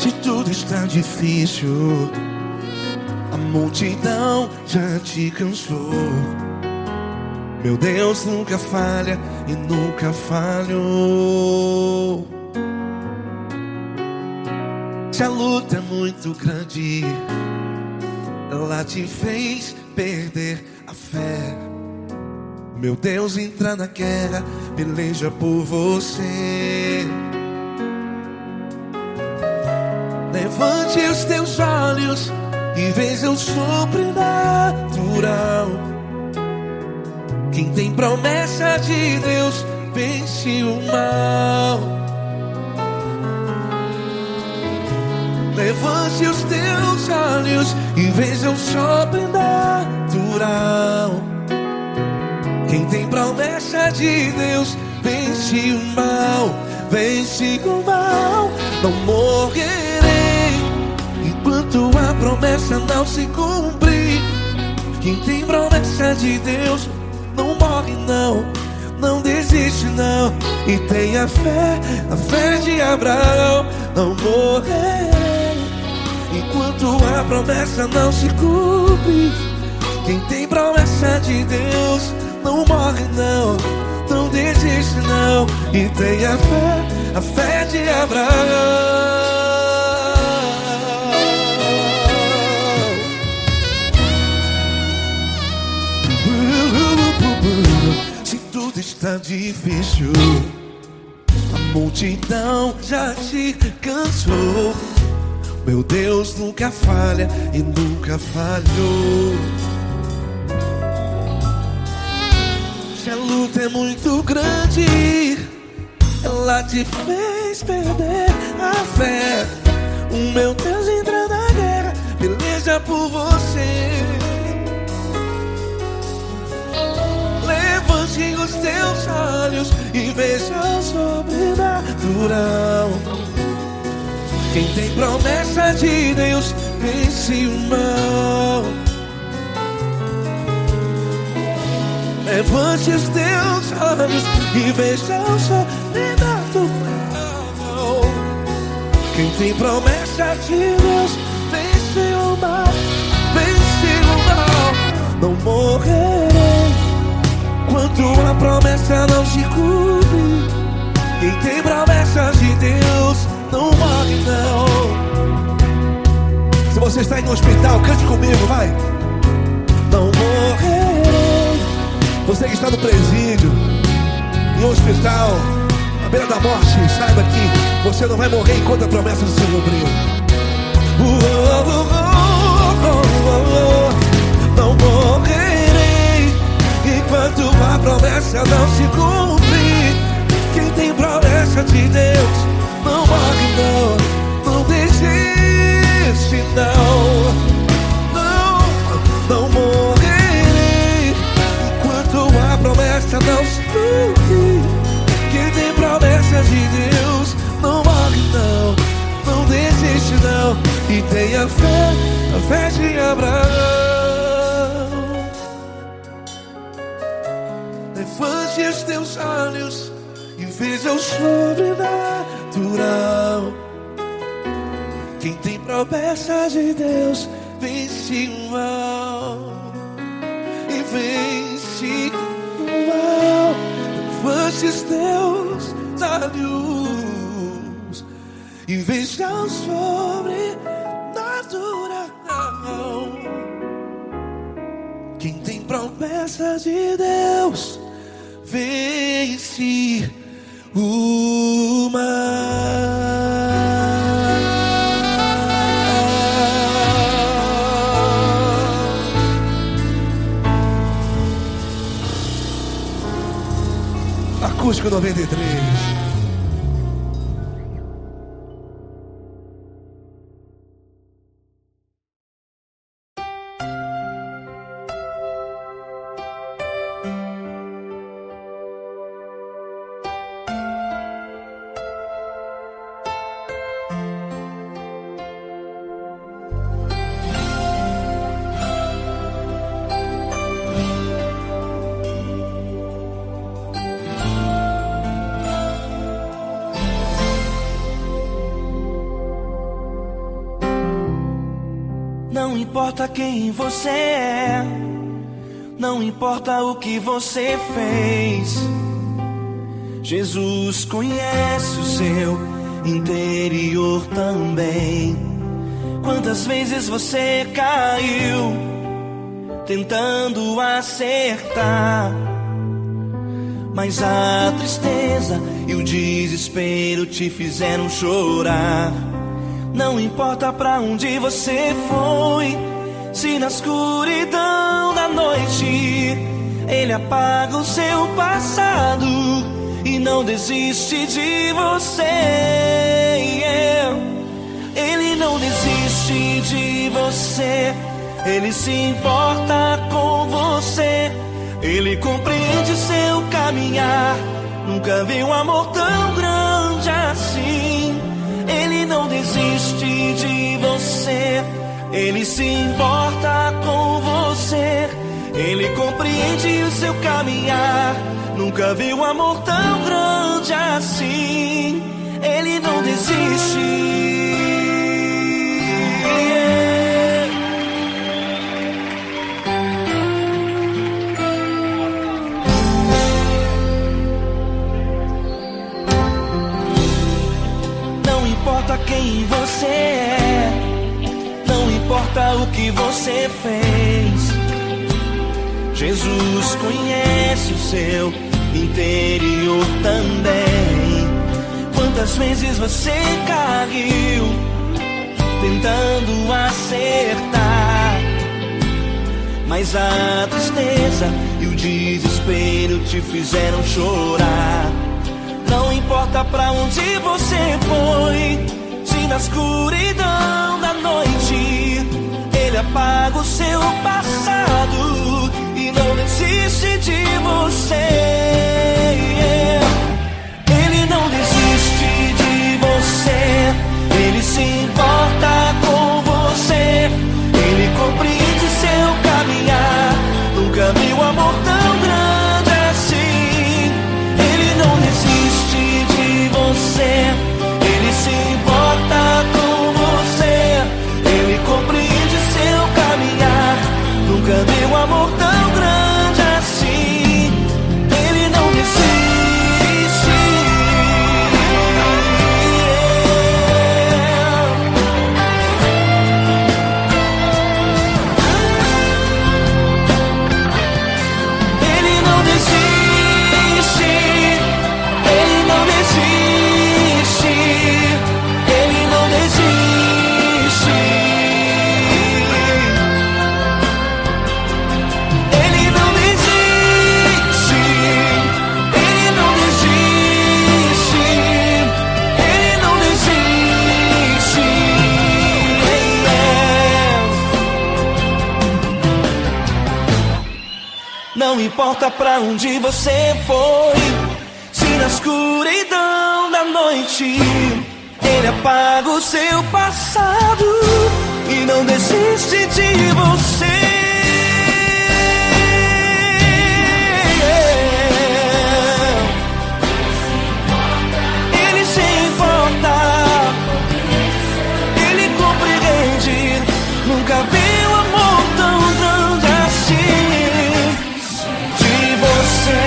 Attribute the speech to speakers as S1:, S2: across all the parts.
S1: Se tudo está difícil, a multidão já te cansou. Meu Deus nunca falha e nunca falhou. Se a luta é muito grande, ela te fez perder a fé. Meu Deus entra na guerra, peleja por você. Levante os teus olhos e veja o sobrenatural. Quem tem promessa de Deus vence o mal. Levante os teus olhos e veja o sobrenatural. Quem tem promessa de Deus vence o mal. Vence o mal. Não morrerei enquanto a promessa não se cumprir. Quem tem promessa de Deus não morre não, não desiste não. E tenha fé, a fé de Abraão. Não morrerei enquanto a promessa não se cumpre. Quem tem promessa de Deus não morre não, não desiste não. E tenha fé, a fé de Abraão. Se tudo está difícil, a multidão já te cansou. Meu Deus nunca falha e nunca falhou. Se a luta é muito grande, ela te fez perder a fé. O meu Deus entra na guerra, peleja por você. Levante os teus olhos e veja o sobrenatural. Quem tem promessa de Deus vence o mal. Levante os teus olhos e veja o sobrenatural. Quem tem promessa de Deus vence o mal. Vence o mal. Não morrerei enquanto a promessa não se cumpre. Quem tem promessa de Deus não morre não. Se você está aí no hospital, cante comigo, vai. Não morrerei. Você que está no presídio, em um hospital, à beira da morte, saiba que você não vai morrer enquanto a promessa não se cumpriu. Não morrerei enquanto a promessa não se cumprir. Quem tem promessa de Deus não morre não, não desiste não. Não morrerei enquanto a promessa não se cumprir. Quem tem promessa de Deus não morre não, não desiste não. E tenha fé, a fé de Abraão. Levante os teus olhos e veja o sobrenatural. Quem tem promessa de Deus vence o mal. E vence o mal. Levante os teus olhos e veja o sobrenatural. Quem tem promessa de Deus vence o mal. Acústico 93.
S2: Não importa quem você é, não importa o que você fez, Jesus conhece o seu interior também. Quantas vezes você caiu tentando acertar, mas a tristeza e o desespero te fizeram chorar. Não importa pra onde você foi, se na escuridão da noite Ele apaga o seu passado e não desiste de você. Ele não desiste de você, Ele se importa com você, Ele compreende seu caminhar. Nunca vi um amor tão grande assim. Ele não desiste de você, Ele se importa com você, Ele compreende o seu caminhar. Nunca vi um amor tão grande assim. Ele não desiste. Não importa quem você é, não importa o que você fez, Jesus conhece o seu interior também. Quantas vezes você caiu tentando acertar, mas a tristeza e o desespero te fizeram chorar. Não importa pra onde você foi, se na escuridão da noite Ele apaga o seu passado e não desiste de você. Ele não desiste de você, Ele se importa com você, Ele compreende seu caminhar. Nunca vi um amor tão grande assim. Ele não desiste de você, Ele se importa com você, Ele compreende seu caminhar. Nunca vi um amor tão grande assim. Ele não desiste. Ele não desiste. Ele não desiste. Ele não desiste. Ele não desiste. Ele não desiste. Ele não desiste. Não importa pra onde você foi, se na escuridão da noite Ele apaga o seu passado e não desiste de você. Ele se importa, Ele compreende. Nunca vi um amor tão grande assim. De você,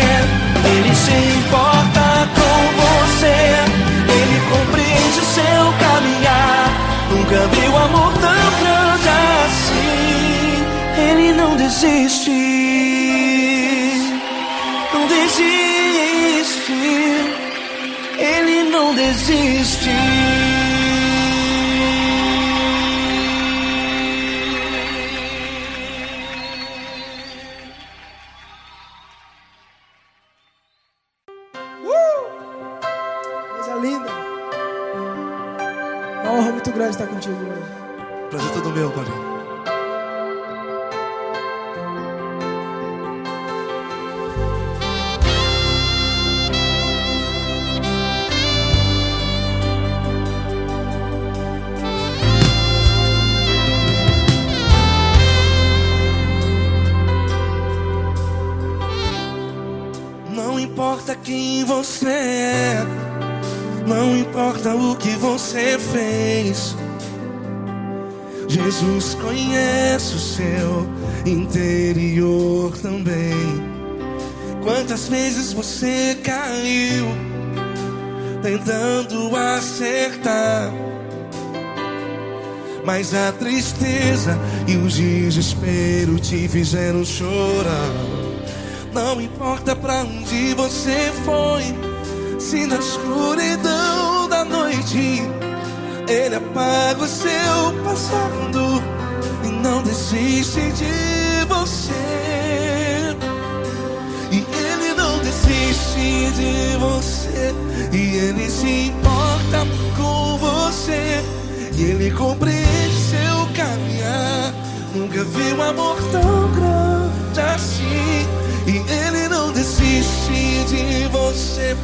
S2: Ele se importa com você, Ele compreende o seu caminhar. Nunca vi um amor tão grande assim. Ele não desiste, não desiste. Ele não desiste.
S3: Coisa linda. Uma honra muito grande estar contigo hoje.
S1: Prazer todo meu, Paulinho. Não importa quem você é, não importa o que você fez, Jesus conhece o seu interior também. Quantas vezes você caiu tentando acertar, mas a tristeza e o desespero te fizeram chorar. Não importa pra onde você foi, se na escuridão da noite Ele apaga o seu passado e não desiste de você. E Ele não desiste de você, e Ele se importa com você, e Ele compreende seu caminhar. Nunca vi um amor tão grande assim. E Ele não desiste de você,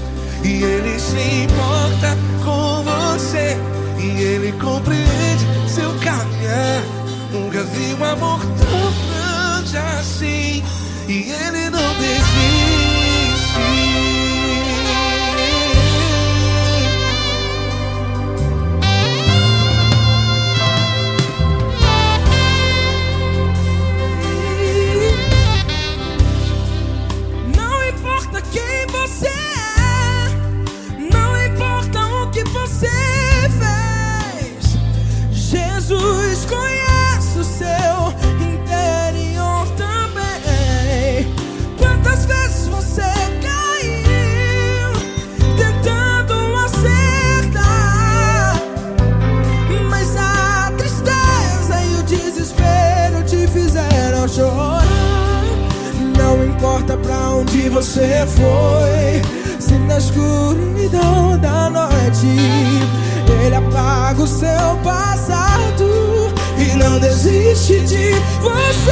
S1: e Ele se importa com você, e Ele compreende seu caminhar. Nunca vi um amor tão grande assim. E Ele não desiste.
S3: Não importa quem você é, não importa o que você fez, Jesus conhece o seu interior também. Quantas vezes você caiu tentando acertar, mas a tristeza e o desespero te fizeram chorar. Não importa pra onde você foi, se na escuridão da noite Ele apaga o seu passado e não desiste de você.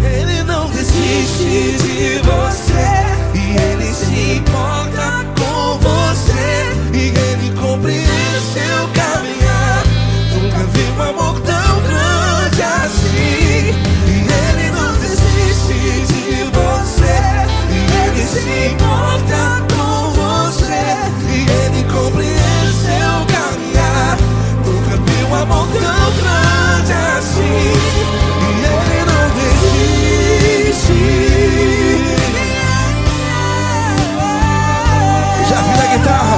S1: Ele não desiste de você, e Ele se importa com você, e Ele compreende seu caminhar. Nunca vi um amor tão grande assim. E Ele não desiste de você, e Ele se importa com você, e Ele compreende seu caminhar. Nunca vi um amor tão grande assim. E Ele não desiste. Já vi na guitarra.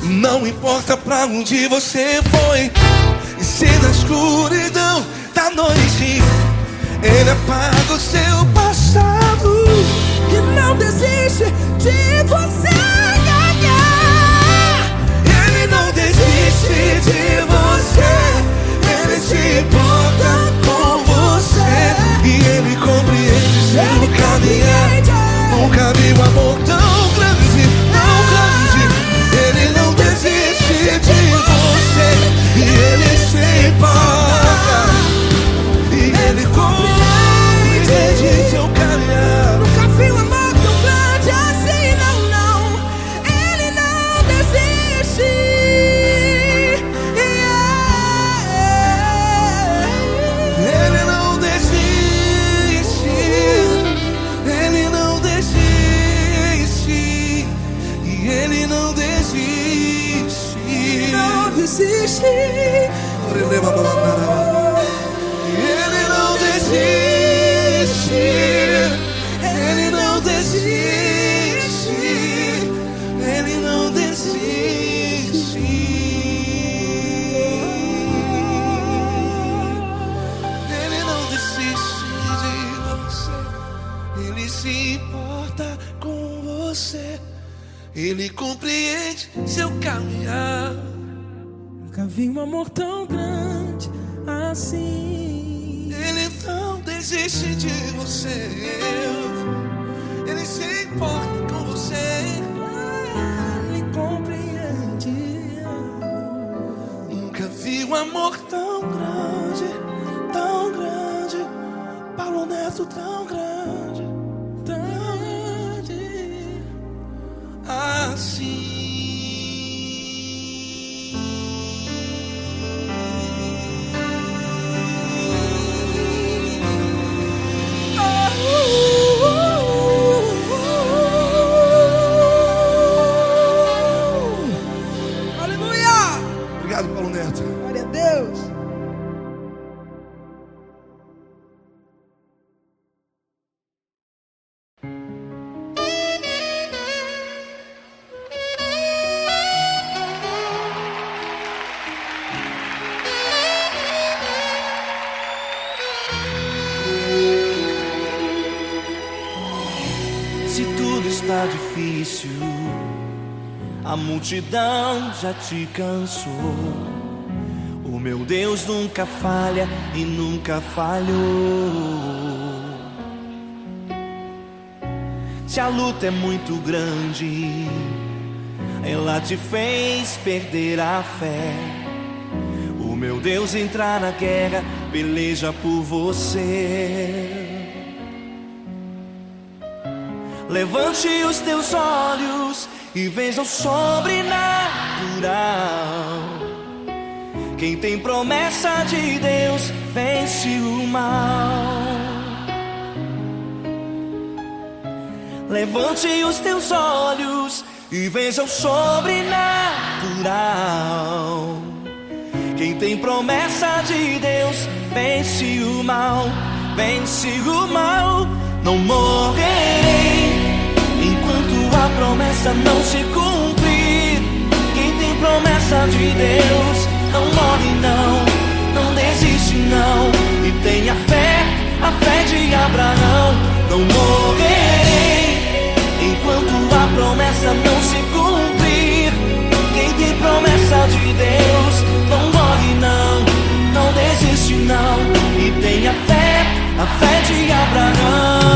S1: Não importa pra onde você foi, e se na escuridão da noite Ele apaga o seu passado
S3: E não desiste de você ganhar.
S1: Ele não desiste de você, Ele se importa com você, e Ele compreende seu caminhar. Nunca vi um amor tão grande, tão grande. Ele não desiste de você, e Ele se importa, e Ele compreende seu caminhar.
S3: Nunca vi um amor tão grande assim, não, não. Ele não desiste.
S1: Ele não desiste. Ele não desiste. E Ele não desiste.
S3: Não desiste.
S1: Ele não desiste. Ele não desiste. Ele não desiste. Ele não desiste de você. Ele se importa com você, Ele compreende seu caminhar.
S3: Nunca vi um amor tão grande assim.
S1: Ele não desiste de você. Ele se importa com você.
S3: Ele compreende.
S1: Nunca vi um amor tão grande, tão grande. Paulo Neto tão grande,
S3: Tão grande.
S1: assim.
S3: Aleluia!
S1: Obrigado, Paulo Neto.
S3: Glória a Deus.
S2: Se tudo está difícil, a multidão já te cansou. O meu Deus nunca falha e nunca falhou. Se a luta é muito grande, ela te fez perder a fé. O meu Deus entra na guerra, peleja por você. Levante os teus olhos e veja o sobrenatural. Quem tem promessa de Deus vence o mal. Levante os teus olhos e veja o sobrenatural. Quem tem promessa de Deus vence o mal, vence o mal. Não morrerei enquanto a promessa não se cumprir. Quem tem promessa de Deus não morre não, não desiste não. E tenha fé, a fé de Abraão. Não morrerei enquanto a promessa não se cumprir. Quem tem promessa de Deus não morre não, não desiste não. E tenha fé, a fé de Abraão.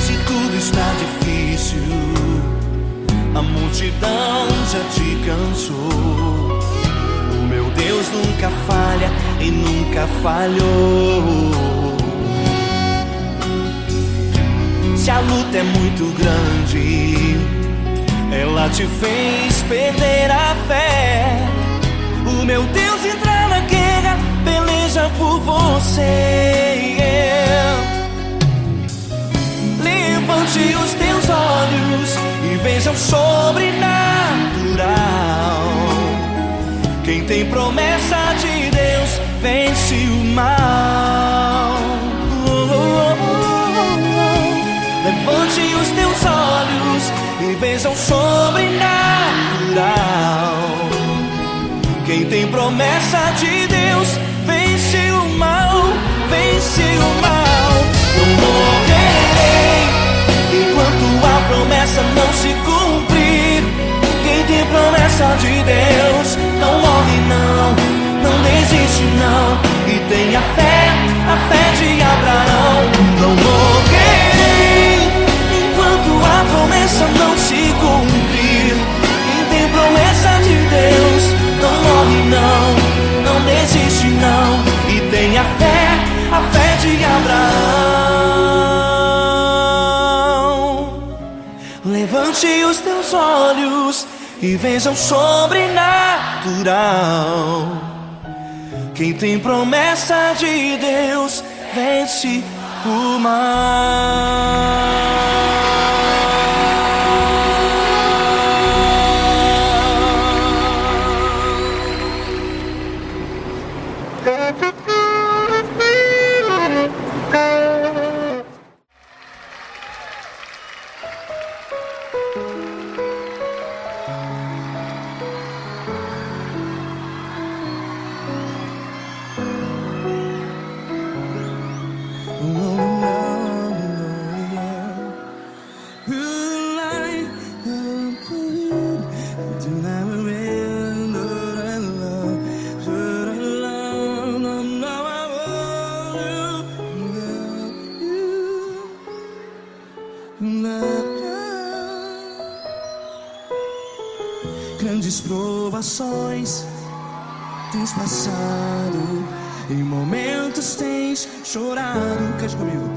S2: Se tudo está difícil, a multidão já te cansou. O meu Deus nunca falha e nunca falhou. Se a luta é muito grande, ela te fez perder a fé. O meu Deus entra na guerra, peleja por você. Levante os teus olhos e veja o sobrenatural. Quem tem promessa de Deus vence o mal. Levante os teus olhos e veja o sobrenatural. Quem tem promessa de Deus vence o mal, vence o mal. Não morrerei enquanto a promessa não se cumprir. Quem tem promessa de Deus não morre não, não desiste não. E tenha fé, a fé de Abraão. Não morrerei enquanto a promessa não se cumprir. Quem tem promessa de Deus não morre não, não desiste não. E tenha fé, a fé de Abraão. Levante os teus olhos e veja o sobrenatural. Quem tem promessa de Deus vence o mal. grandes provações tens passado, em momentos tens chorado. Cante comigo.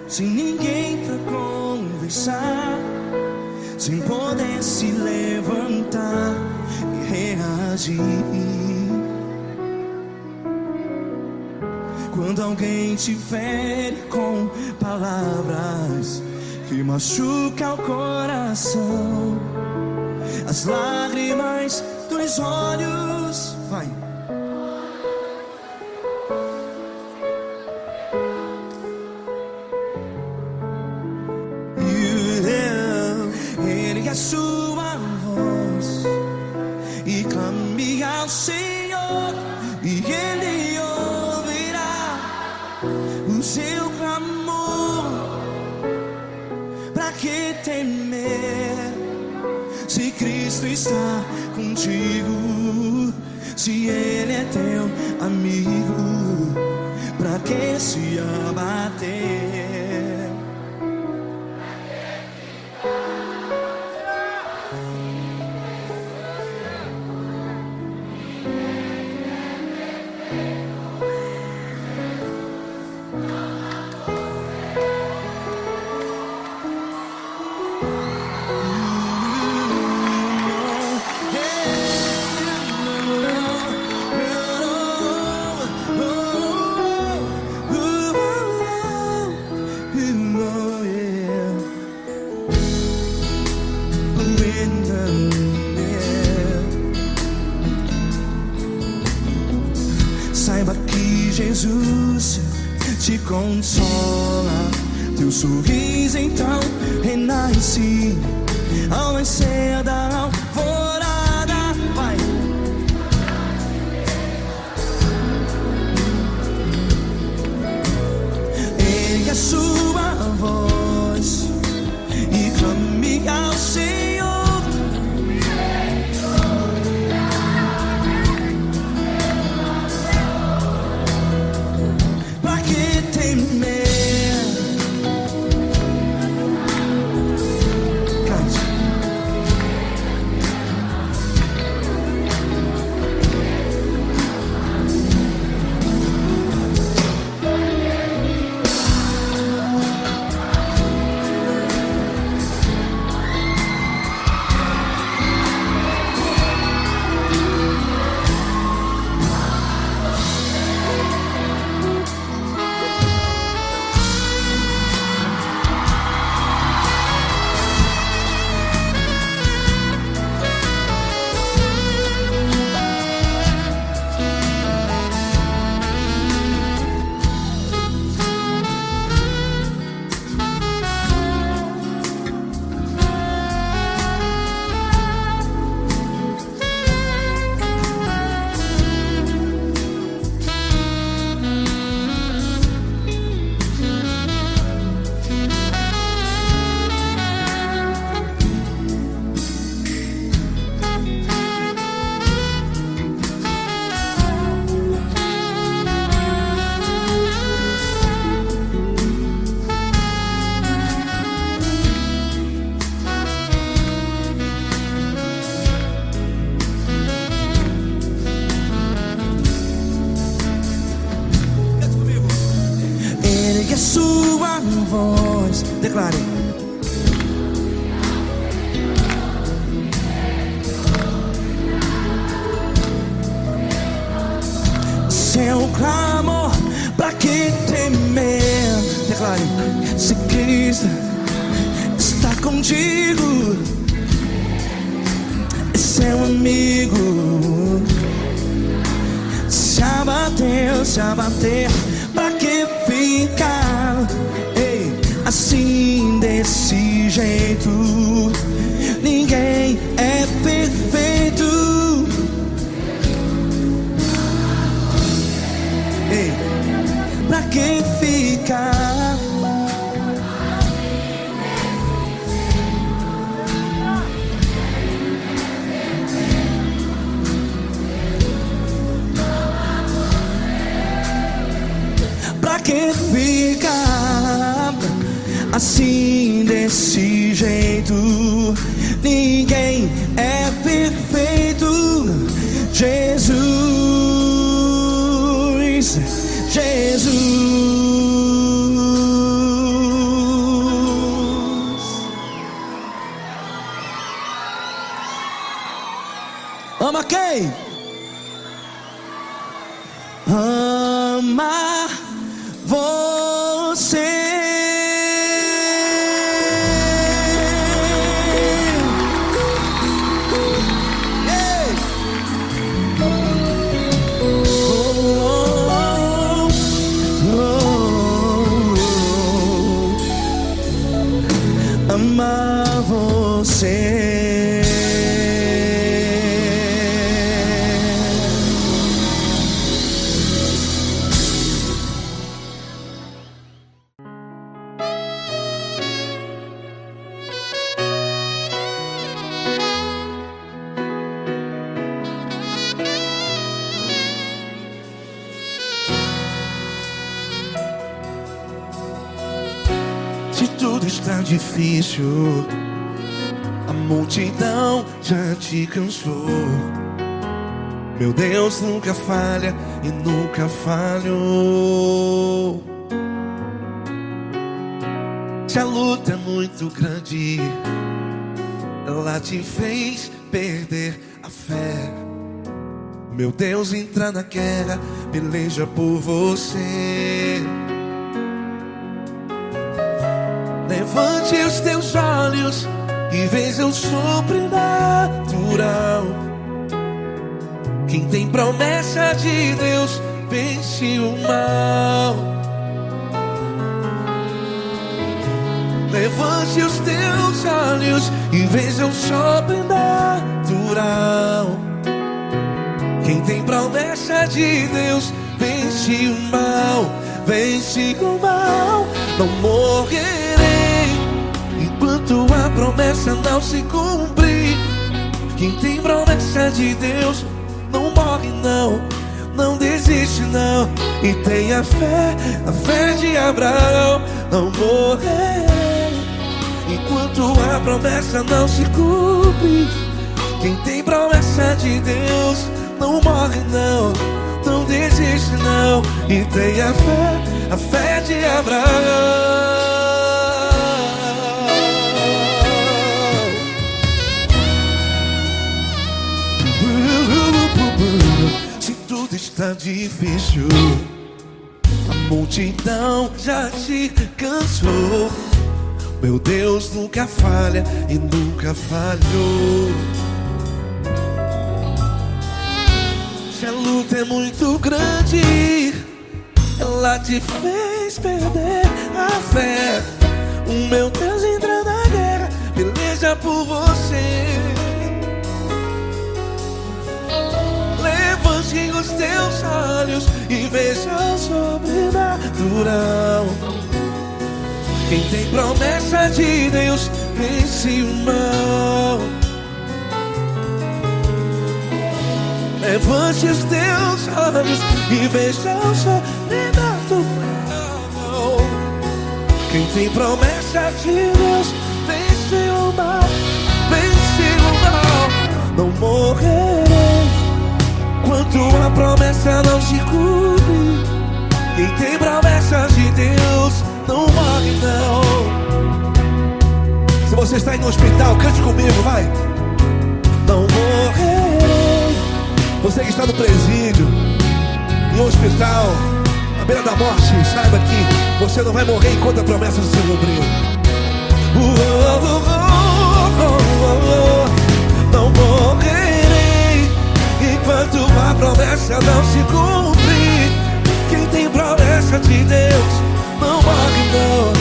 S2: Sem ninguém pra conversar, sem poder se levantar e reagir. Quando alguém te fere com palavras que machuca o coração, as lágrimas dos olhos, vai. Ergue a sua voz e clame ao Senhor, e Ele ouvirá o seu clamor. Pra que temer, se Cristo está contigo? Se Ele é teu amigo, pra que se abater? Saiba que Jesus te consola, teu sorriso então renasce ao nascer da alvorada. Vai. Ergue a sua voz e clame ao Senhor. Ergue a sua voz, declare. Seu clamor, pra que temer? Declare. Se Cristo está contigo, é seu amigo. Se abater, pra que ficar assim desse jeito? Ninguém é perfeito. Pra que ficar? Pra que ficar assim desse jeito? perfeito, ninguém é perfeito. Jesus, Jesus. Ama quem? Ama você. Ei. Ama você.
S1: Se tudo está difícil, a multidão já te cansou. Meu Deus nunca falha e nunca falhou. Se a luta é muito grande, ela te fez perder a fé. Meu Deus entra na guerra, peleja por você. Levante os teus olhos e veja o sobrenatural. Quem tem promessa de Deus vence o mal. Levante os teus olhos e veja o sobrenatural. Quem tem promessa de Deus vence o mal. Vence o mal. Não morrerei enquanto a promessa não se cumprir. Quem tem promessa de Deus não morre não, não desiste não. E tenha fé, a fé de Abraão. Não morrerei enquanto a promessa não se cumpre. Quem tem promessa de Deus não morre não, não desiste não. E tenha fé, a fé de Abraão. Se tudo está difícil, a multidão já te cansou. Meu Deus nunca falha e nunca falhou. Se a luta é muito grande, ela te fez perder a fé. O meu Deus entra na guerra, peleja por você. Levante os teus olhos e veja o sobrenatural. Quem tem promessa de Deus vence o mal. Levante os teus olhos e veja o sobrenatural. Quem tem promessa de Deus vence o mal. Vence o mal. Não morrerei enquanto a promessa não se cumpre. Quem tem promessa de Deus não morre não. Se você está aí no hospital, cante comigo, vai. Não morrerei. Você que está no presídio, em um hospital, à beira da morte, saiba que você não vai morrer enquanto a promessa se cumpriu. Não morrerei enquanto a promessa não se cumprir. Quem tem promessa de Deus não morre não,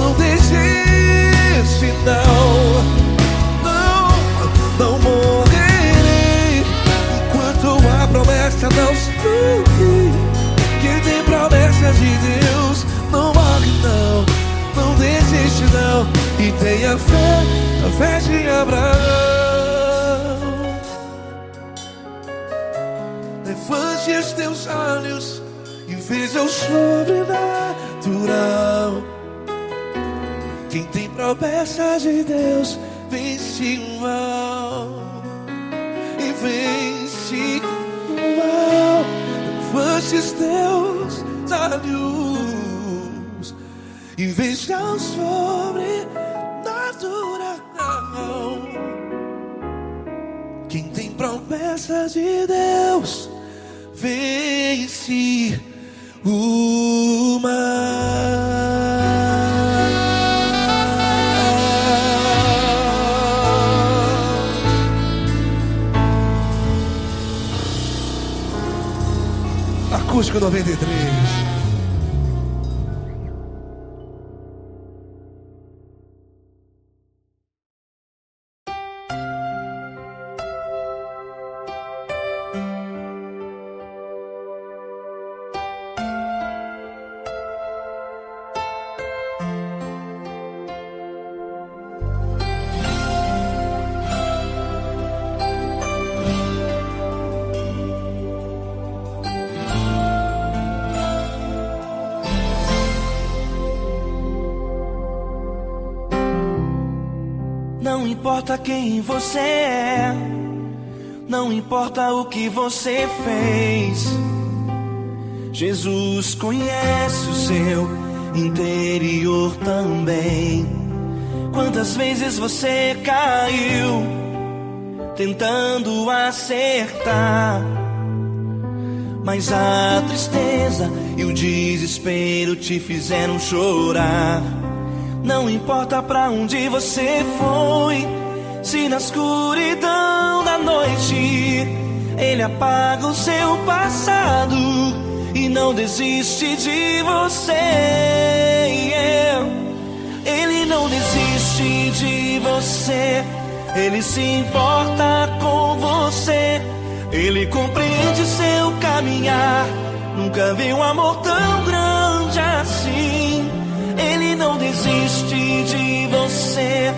S1: não desiste não. Não morrerei enquanto a promessa não se cumprir. Quem tem promessa de Deus não morre não, não desiste não. E tenha fé, a fé de Abraão. Levante os teus olhos e veja o sobrenatural. Quem tem promessa de Deus vence o mal e vence o mal. Levante os teus olhos e veja o sobrenatural. Quem tem promessa de Deus vence o mal. Acústico 93.
S2: Não importa quem você é, não importa o que você fez, Jesus conhece o seu interior também. Quantas vezes você caiu tentando acertar, mas a tristeza e o desespero te fizeram chorar. Não importa pra onde você foi, se na escuridão da noite Ele apaga o seu passado e não desiste de você. Ele não desiste de você, Ele se importa com você, Ele compreende seu caminhar. Nunca vi um amor tão grande assim. Ele não desiste de você,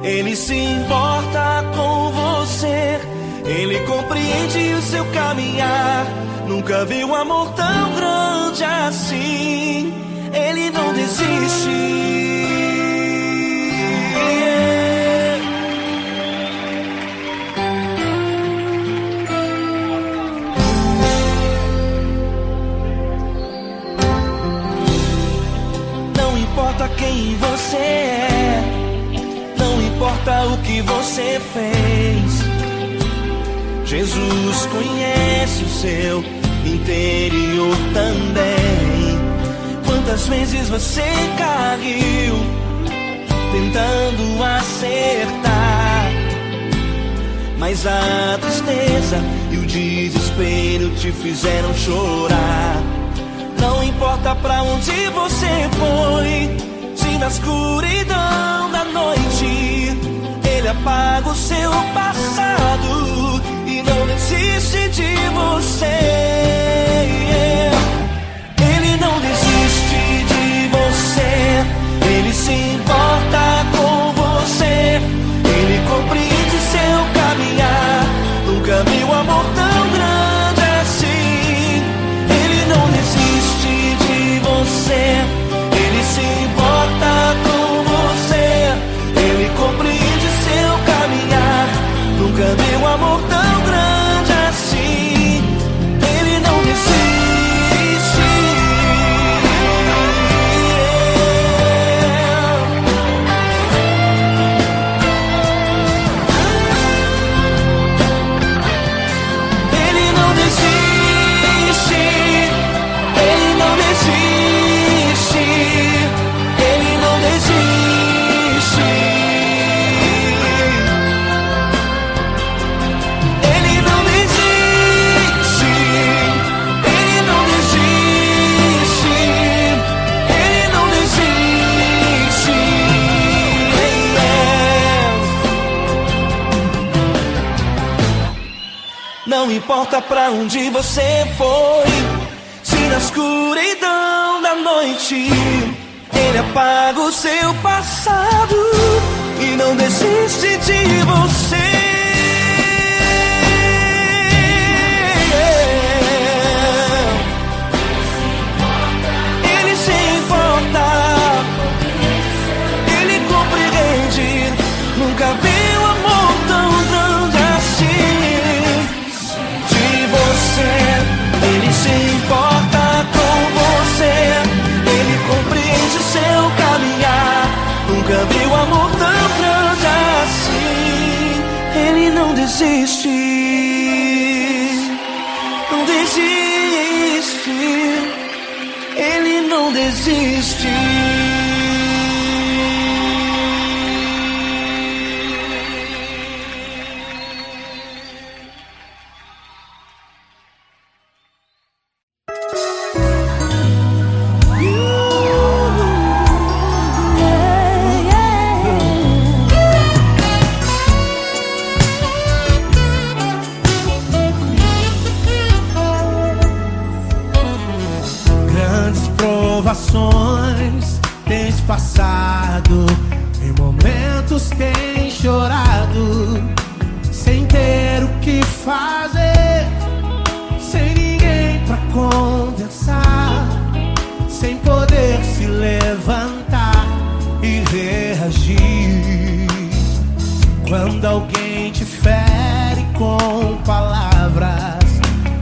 S2: Ele se importa com você, Ele compreende o seu caminhar. Nunca vi um amor tão grande assim. Ele não desiste. Não importa quem você é, não importa o que você fez, Jesus conhece o seu interior também. Quantas vezes você caiu tentando acertar, mas a tristeza e o desespero te fizeram chorar. Não importa pra onde você foi, se na escuridão da noite Ele apaga o seu passado e não desiste de você. Ele não desiste de você, Ele se importa com você, Ele compreende seu caminhar. Nunca vi um amor tão grande assim. Ele não desiste de você, Ele se importa com você, Ele compreende seu caminhar. Nunca vi um amor tão grande assim. Ele não desiste. Ele não desiste. Ele não desiste. Ele não desiste. Ele não desiste. Ele não desiste. Ele não desiste. Não importa pra onde você foi, se na escuridão da noite Ele apaga o seu passado e não desiste de você. Ele se importa, Ele compreende. Nunca vi desiste, Ele não desiste.
S1: Provações tens passado, em momentos tens chorado, sem ter o que fazer, sem ninguém pra conversar, sem poder se levantar e reagir. Quando alguém te fere com palavras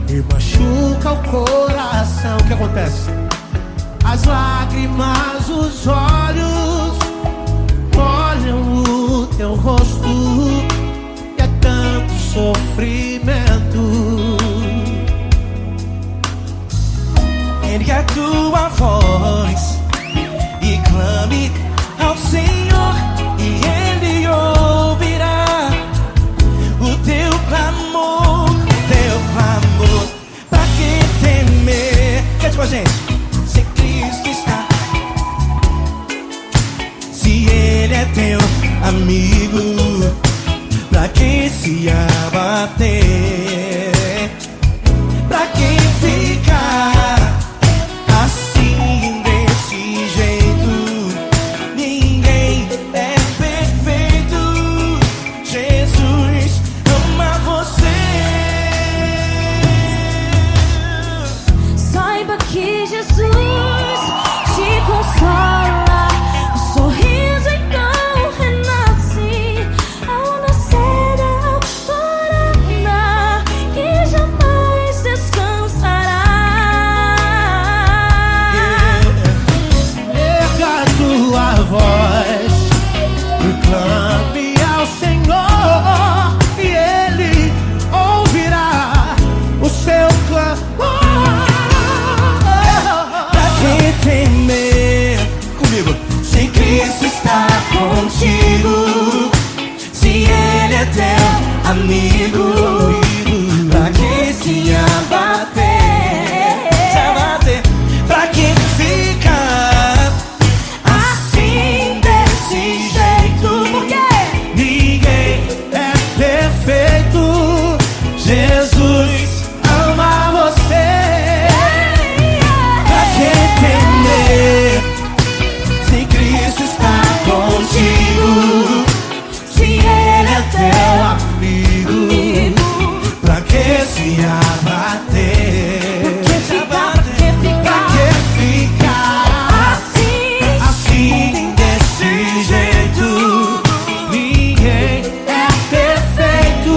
S1: e machuca o coração, o que acontece? As lágrimas, os olhos molham o teu rosto, e é tanto sofrimento.
S2: Ergue a tua voz e clame ao Senhor, e Ele ouvirá o teu clamor, Pra que temer? Cante com a gente. Se Ele é teu amigo, pra que se abater? Pra que ficar assim desse jeito? Ninguém é perfeito. Jesus ama você.
S3: Saiba que Jesus te consola. O sorriso então renasce ao nascer da alvorada, que jamais descansará.
S1: Erga a tua voz e clame ao Senhor, e Ele ouvirá o seu clamor.
S2: Pra que temer? Comigo. Se Cristo está contigo, se Ele é teu amigo, pra que se abater? Pra que ficar assim desse jeito?
S1: Ninguém é perfeito. Jesus ama você.
S2: Pra que temer? Se Cristo está contigo, se Ele é teu
S1: Amigo, pra que se abater? Pra que ficar assim desse jeito? Ninguém é perfeito.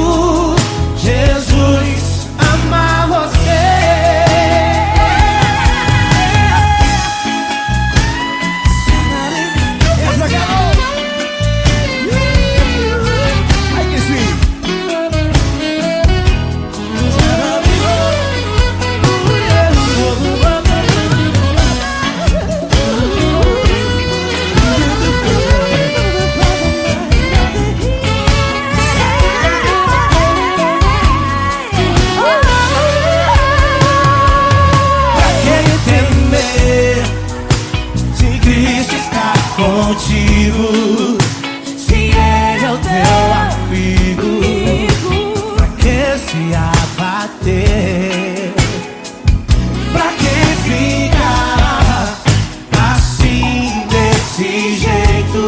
S1: Jesus ama você. Essa garota. Ai, que sim. Pra que temer? Se Cristo está contigo, se Ele é o teu amigo, pra que se abater? Pra que ficar assim desse jeito?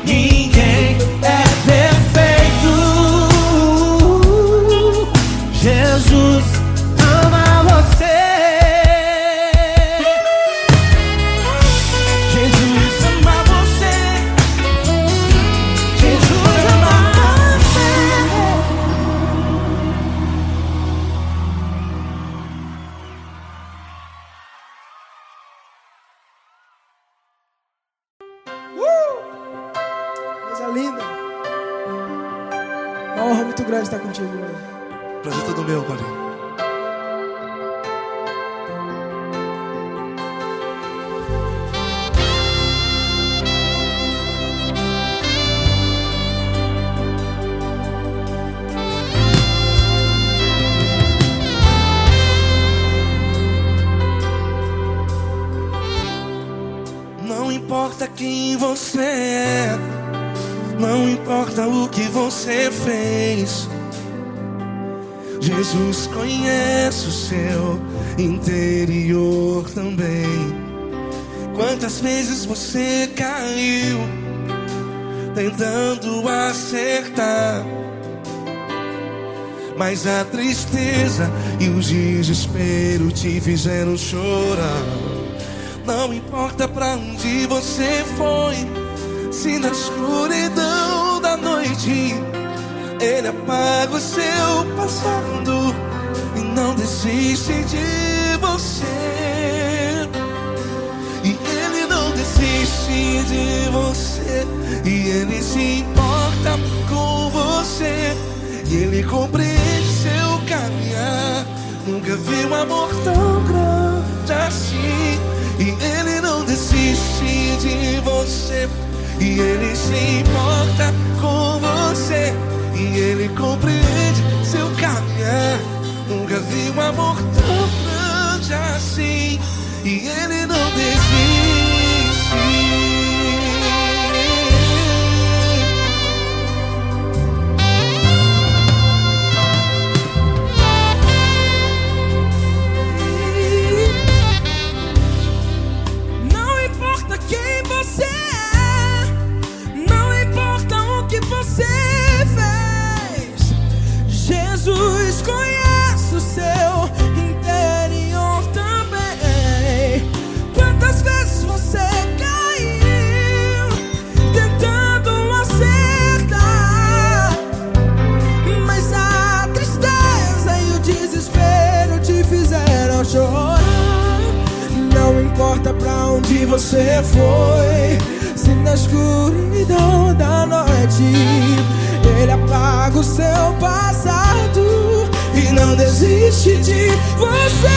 S1: Ninguém é perfeito. Jesus ama você.
S2: Jesus ama você. Jesus ama você.
S4: Coisa linda. Uma honra muito grande estar contigo, velho.
S1: Prazer todo meu, Paulinho. quem você é, não importa o que você fez. Jesus conhece o seu interior também. Quantas vezes você caiu tentando acertar, mas a tristeza e o desespero te fizeram chorar. Não importa pra onde você foi, se na escuridão da noite Ele apaga o seu passado e não desiste de você. E Ele não desiste de você, e Ele se importa com você, e Ele compreende seu caminhar. Nunca vi um amor tão grande assim. E Ele não desiste de você, e Ele se importa com você, e Ele compreende seu caminhar. Nunca vi um amor tão grande assim. E Ele não desiste.
S3: Não importa quem você é, não importa o que você fez, Jesus conhece o seu interior também. Quantas vezes você caiu tentando acertar, mas a tristeza e o desespero te fizeram chorar. Não importa pra onde você foi, se na escuridão da noite Ele apaga o seu passado e não desiste de você.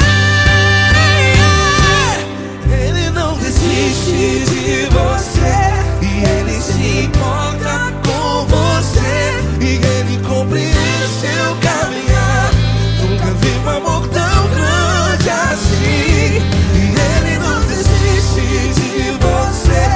S1: Ele não desiste de você, e Ele se importa com você, e Ele compreende seu caminhar. Nunca vi um amor tão grande assim. E Ele não desiste de você,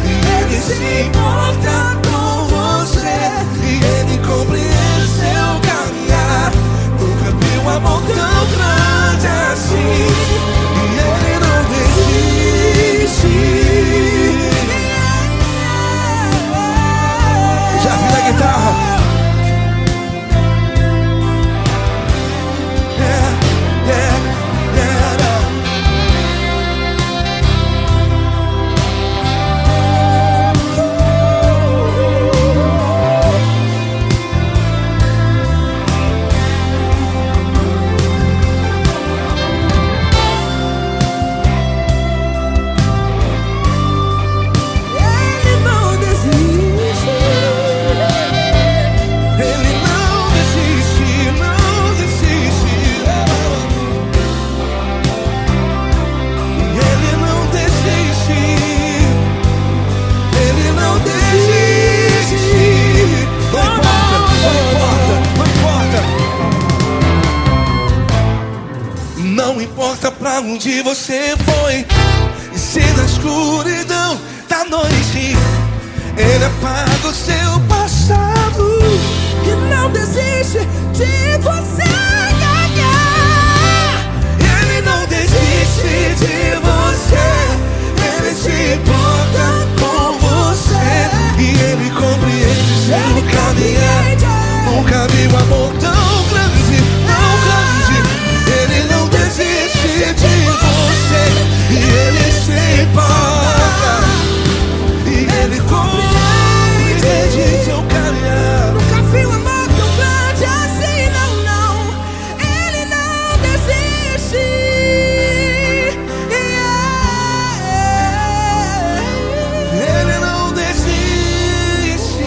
S1: e Ele se importa com você, e Ele compreende seu caminhar. Nunca vi um amor tão grande assim. E Ele não desiste. Já vi na guitarra. Não importa pra onde você foi, e se na escuridão da noite Ele apaga o seu passado
S3: E não desiste de você.
S1: Ele não desiste de você, Ele se importa com você, e Ele compreende seu caminhar. Nunca vi um amor tão grande, tão grande. Ele não desiste de você, e Ele se importa, e Ele compreende seu caminhar.
S3: Nunca vi um amor tão grande assim, não, não. Ele não desiste.
S1: Ele não desiste.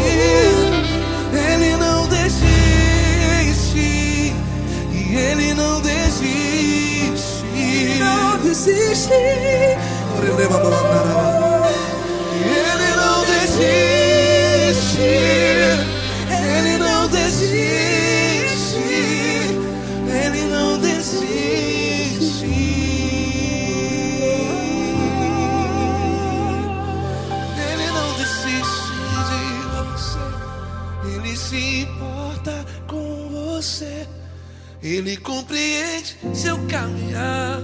S1: Ele não desiste. E Ele não desiste.
S3: Não desiste.
S1: Ele não desiste. Ele não desiste. Ele não desiste. Ele compreende seu caminhar.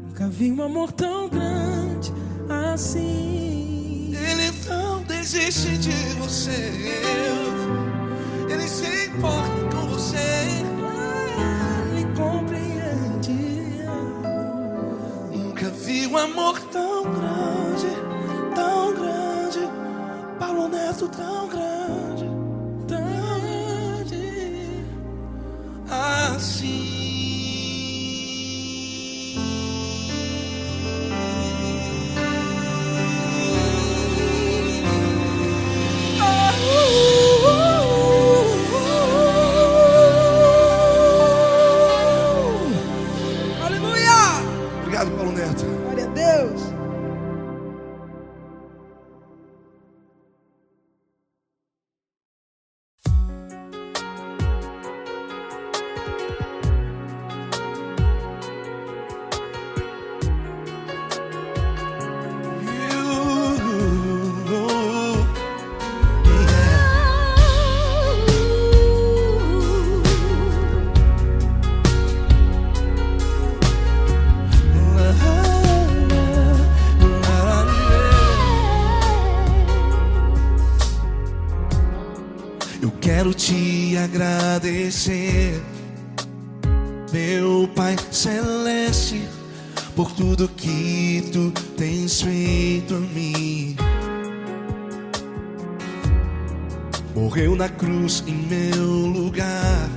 S3: Nunca vi um amor tão grande assim.
S1: Ele não desiste de você. Ele se importa com você.
S3: Ele compreende.
S1: Nunca vi um amor tão grande, tão grande. Paulo Neto tão grande, tão grande assim. Obrigado, Paulo Neto.
S3: Glória a Deus.
S1: Eu quero te agradecer, meu Pai Celeste, por tudo que tu tens feito a mim. Morreu na cruz em meu lugar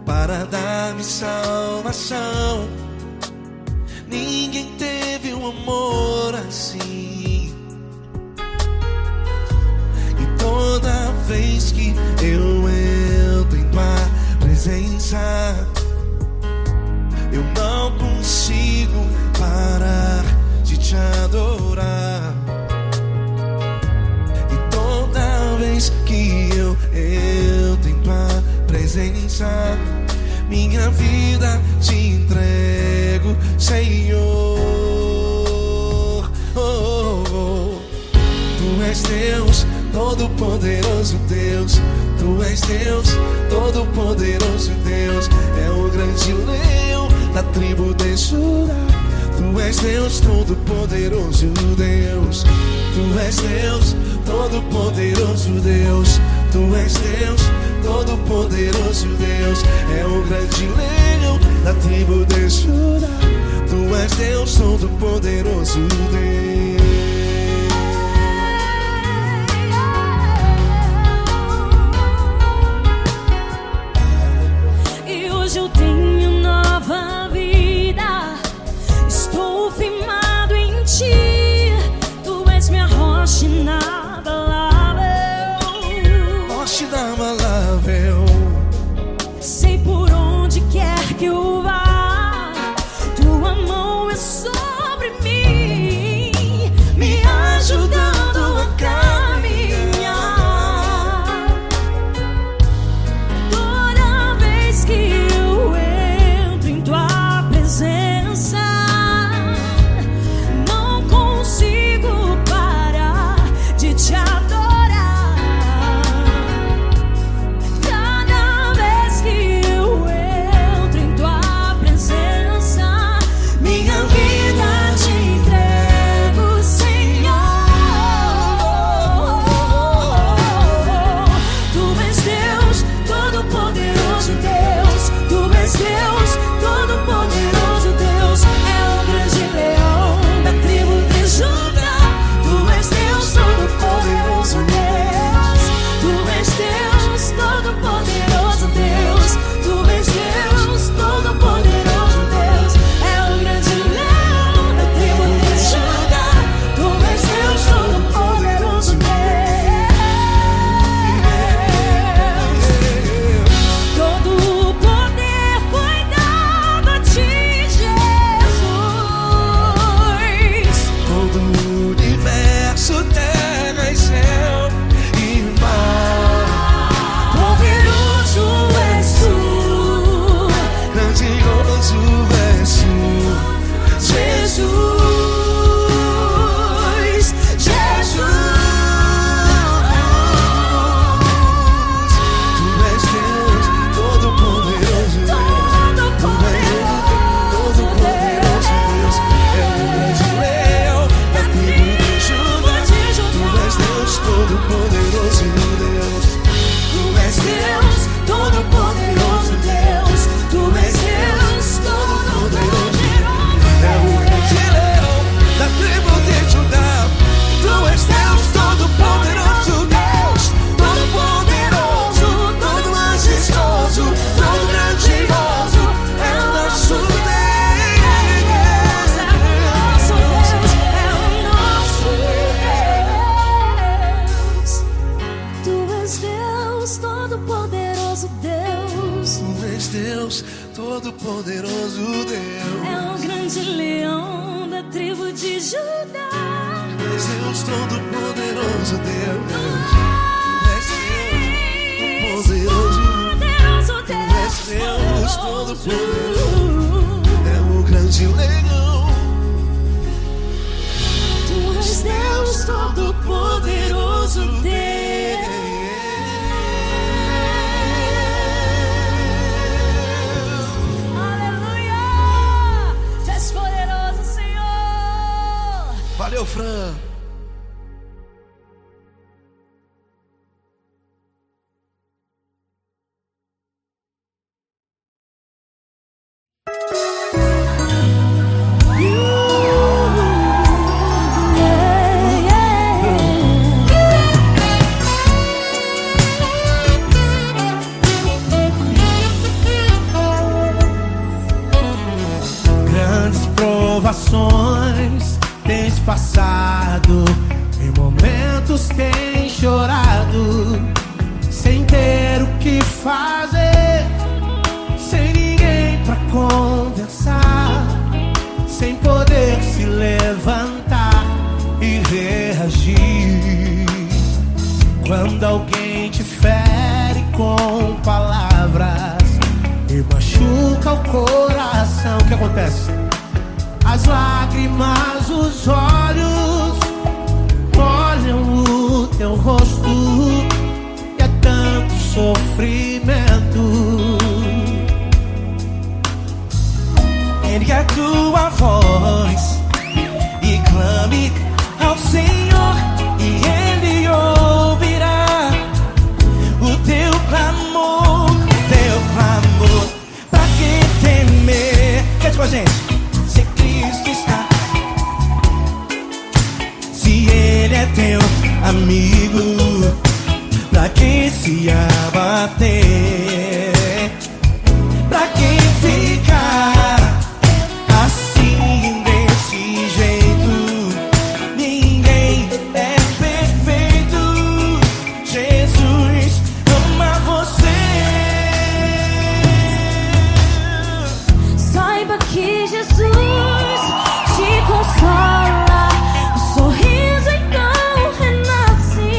S1: para dar-me salvação. Ninguém teve um amor assim. E toda vez que eu entro em tua presença, eu não consigo parar de te adorar. E toda vez que eu entro em tua presença, minha vida te entrego, Senhor. Oh, oh, oh. Tu és Deus, Todo-Poderoso Deus. Tu és Deus, Todo-Poderoso Deus. É o grande leão da tribo de Judá. Tu és Deus, Todo-Poderoso Deus. Tu és Deus, Todo-Poderoso Deus. Tu és Deus, Todo-Poderoso Deus. É o grande leão da tribo de Judá. Tu és Deus, Todo-Poderoso Deus.
S4: E hoje eu tenho nova vida. Estou firmado em ti. Tu és minha rocha inabalável.
S1: Rocha inabalável.
S4: Sei por onde quer que eu vá, tua mão é sobre mim, me ajudando a caminhar. Toda vez que eu entro em tua presença, não consigo parar de te adorar. Cada vez que eu entro em tua presença, minha vida te entrego, Senhor. Tu és Deus, Todo-Poderoso Deus. Tu és Deus, Todo-Poderoso Deus. É o grande leão da tribo de Judá. Tu és Deus, Todo-Poderoso Deus. Tu és Deus, Todo-Poderoso Deus. Tu és Deus, Todo-Poderoso Deus. É o grande leão da tribo de Judá. Tu és Deus, Todo-Poderoso Deus. Todo o poder foi dado
S1: Deus, todo-poderoso Deus.
S4: É o grande leão da tribo de Judá.
S1: És Deus, todo-poderoso Deus. És Deus, poderoso Deus. És Deus, todo-poderoso. É o grande leão.
S4: Tu és Deus, todo-poderoso Deus. Aleluia! Tu és poderoso, Senhor.
S1: Valeu, Fran.
S3: Grandes provações tens passado, em momentos tens chorado, sem ter o que fazer, sem ninguém pra conversar, sem poder se levantar e reagir. Quando alguém te fere com palavras e machuca o coração, o que acontece? As lágrimas, os olhos molham o teu rosto, e é tanto sofrimento.
S2: Ergue a tua voz e clame ao Senhor, e Ele ouvirá o teu clamor, Pra que temer? Cante com a gente. Se Cristo está, se Ele é teu amigo, pra que se abater? Pra que ficar assim desse jeito? Ninguém é perfeito. Jesus ama você.
S4: Saiba que Jesus te consola. O sorriso então renasce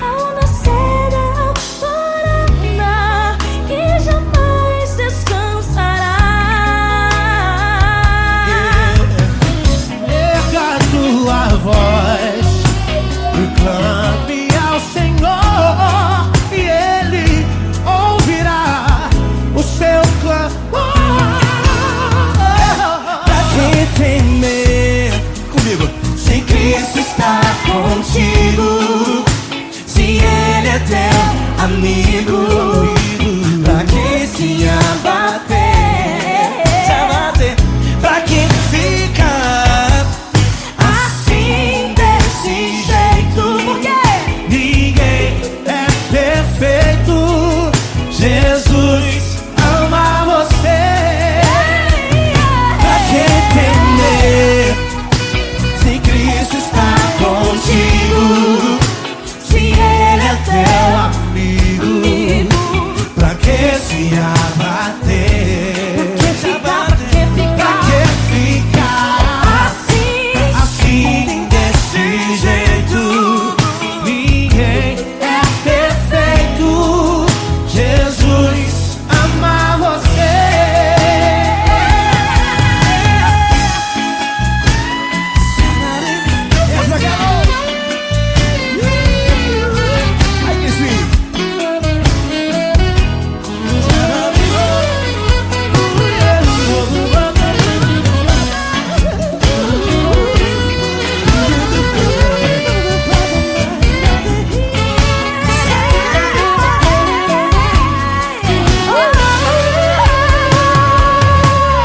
S4: ao nascer da alvorada, que jamais descansará.
S3: Erga a tua voz e clame ao Senhor, e Ele ouvirá o seu clamor.
S2: Pra que temer? Comigo. Se Cristo está contigo, se Ele é teu amigo, pra que se abater? Pra que ficar assim desse jeito? Porque
S3: Ninguém é perfeito. Jesus ama você.
S2: pra que temer? Se Cristo está contigo, se Ele é teu amigo, pra que se abater? Pra que ficar assim desse jeito?
S3: Ninguém é perfeito. Jesus ama você.
S2: Essa garota. Aí que sim.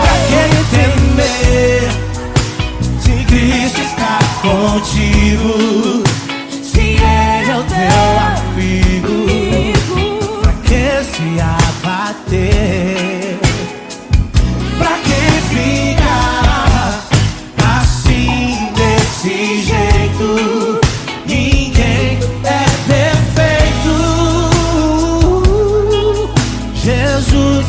S2: Pra que temer? Se Cristo está contigo, se Ele é o teu amigo, pra que se abater? Pra que ficar assim desse jeito? Ninguém é perfeito.
S3: Jesus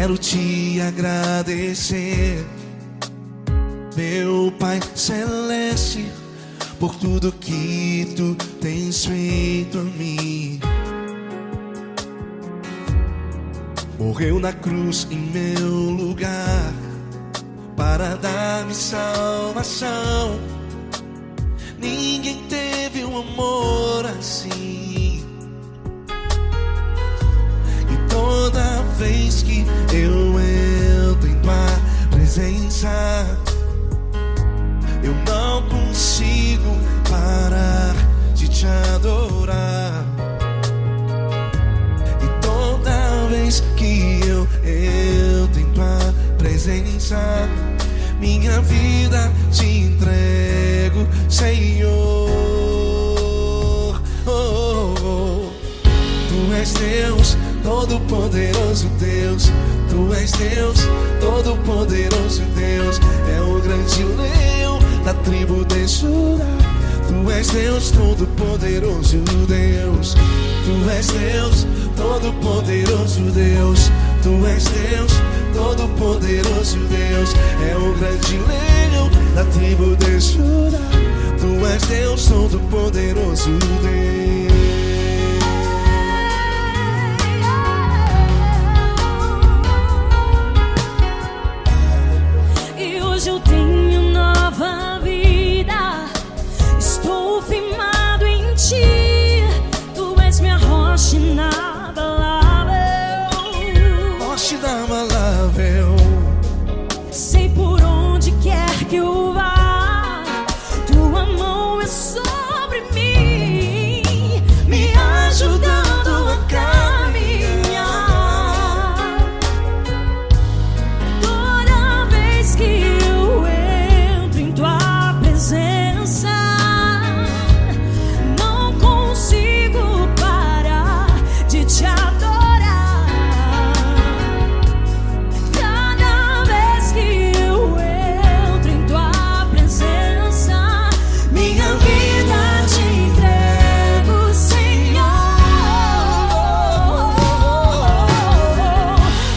S1: quero te agradecer, meu Pai Celeste, por tudo que tu tens feito a mim. Morreu na cruz em meu lugar para dar-me salvação. Ninguém teve um amor assim. E toda vez que eu entro em tua presença, eu não consigo parar de te adorar. E toda vez que eu entro em tua presença, minha vida te entrego, Senhor. Tu és Deus, Todo-Poderoso Deus. Tu és Deus, Todo-Poderoso Deus. É o grande leão da tribo de Judá. Tu és Deus, Todo-Poderoso Deus. Tu és Deus, Todo-Poderoso Deus. Tu és Deus, Todo-Poderoso Deus. É o grande leão da tribo de Judá. Tu és Deus, Todo-Poderoso Deus.
S4: E hoje eu tenho nova vida, estou firmado em ti. Tu és minha rocha inabalável,
S1: Rocha inabalável.
S4: sei por onde quer que eu vá, tua mão é sobre mim, me ajudando a caminhar. Toda vez que eu entro em tua presença, não consigo parar de te adorar. Cada vez que eu entro em tua presença, minha vida te entrego, Senhor.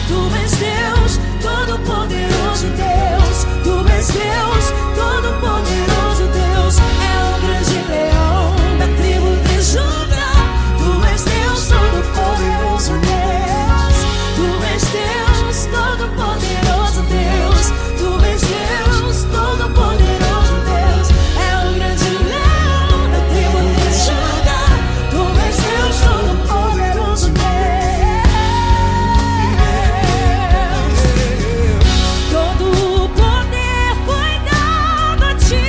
S4: Tu és Deus, Todo-Poderoso Deus. Tu és Deus, Todo-Poderoso Deus. É o grande leão da tribo de Judá. Tu és Deus, Todo-Poderoso Deus. Tu és Deus, Todo-Poderoso Deus. Tu és Deus, Todo-Poderoso Deus. É o grande leão da tribo de Judá. Tu és Deus, Todo-Poderoso Deus. Todo o poder foi dado a ti,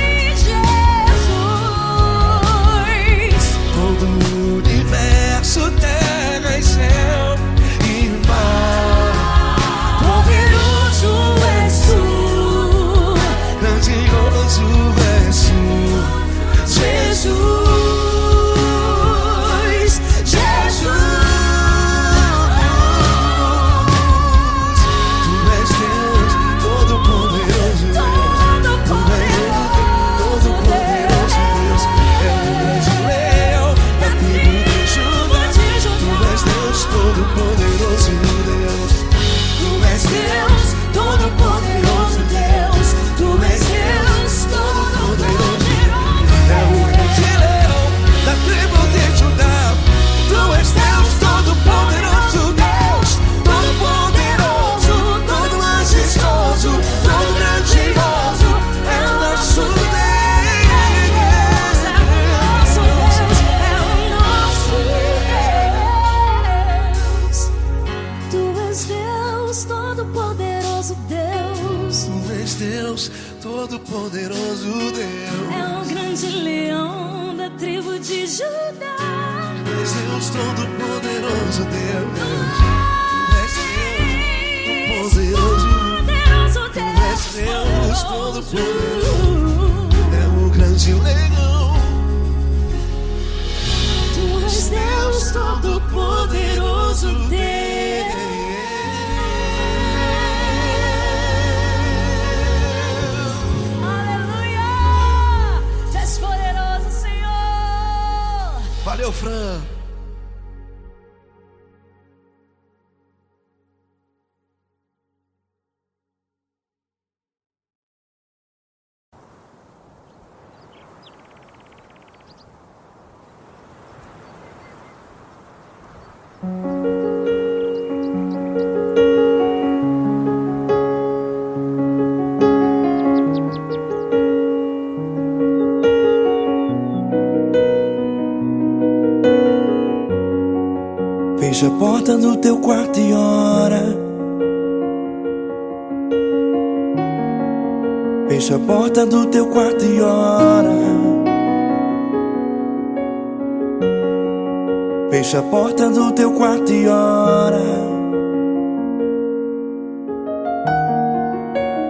S4: Jesus.
S1: Todo o universo, terra e céu e mar.
S4: Poderoso és tu,
S1: Grandioso és tu,
S4: Jesus. Jesus.
S1: Tu és Deus, Todo-Poderoso Deus. Tu és Todo-Poderoso Deus. É o grande leão da tribo de Judá. Tu és Deus, Todo-Poderoso Deus.
S4: Tu és Deus, Todo-Poderoso Deus. Tu és Deus, Todo-Poderoso.
S1: É o grande leão da tribo de Judá. Tu és Deus, Todo-Poderoso Deus. Todo-Poderoso, todo majestoso, todo grandioso. É o nosso Deus.
S4: É o nosso Deus. Tu és Deus, Todo-Poderoso Deus.
S1: Tu és Deus, Todo-Poderoso Deus.
S4: É o grande leão da tribo de Judá.
S1: Tu és Deus, Todo-Poderoso Deus. Tu és Deus, Todo-Poderoso.
S4: Poderoso
S1: Tu és
S4: Deus.
S1: Deus, Todo-Poderoso. É o grande leão.
S4: Tu és Deus, Todo-Poderoso Deus. Aleluia! Tu és poderoso, Senhor.
S1: Valeu, Fran.
S2: Fecha a porta do teu quarto e ora. Fecha a porta do teu quarto e ora. Fecha a porta do teu quarto e ora.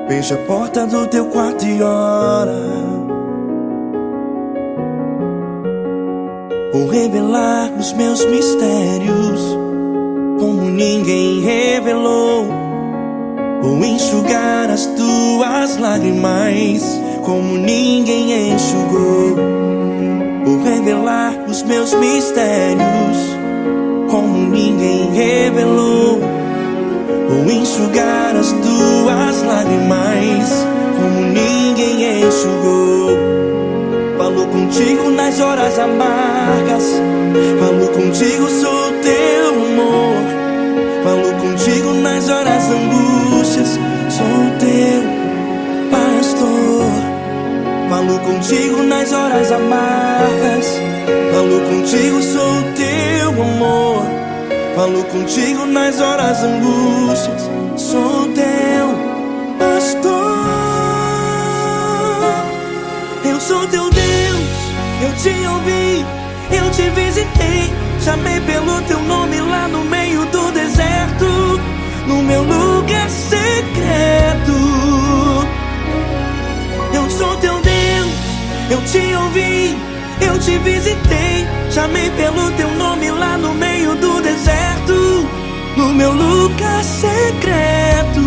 S2: Fecha a porta do teu quarto e ora. Vou revelar os meus mistérios como ninguém revelou. Vou enxugar as tuas lágrimas como ninguém enxugou. Vou revelar os meus mistérios como ninguém revelou. Vou enxugar as tuas lágrimas como ninguém enxugou. Falo contigo nas horas amargas, falo contigo, sou teu amor. Falo contigo nas horas angústias, sou teu pastor. Falo contigo nas horas amargas, falo contigo, sou teu amor. Falo contigo nas horas angústias, sou teu pastor. Eu sou teu Deus, eu te ouvi, eu te visitei. Chamei pelo teu nome lá no meio do deserto, no meu lugar secreto. Eu sou teu Deus, eu te ouvi, eu te visitei. Chamei pelo teu nome lá no meio do deserto, no meu lugar secreto.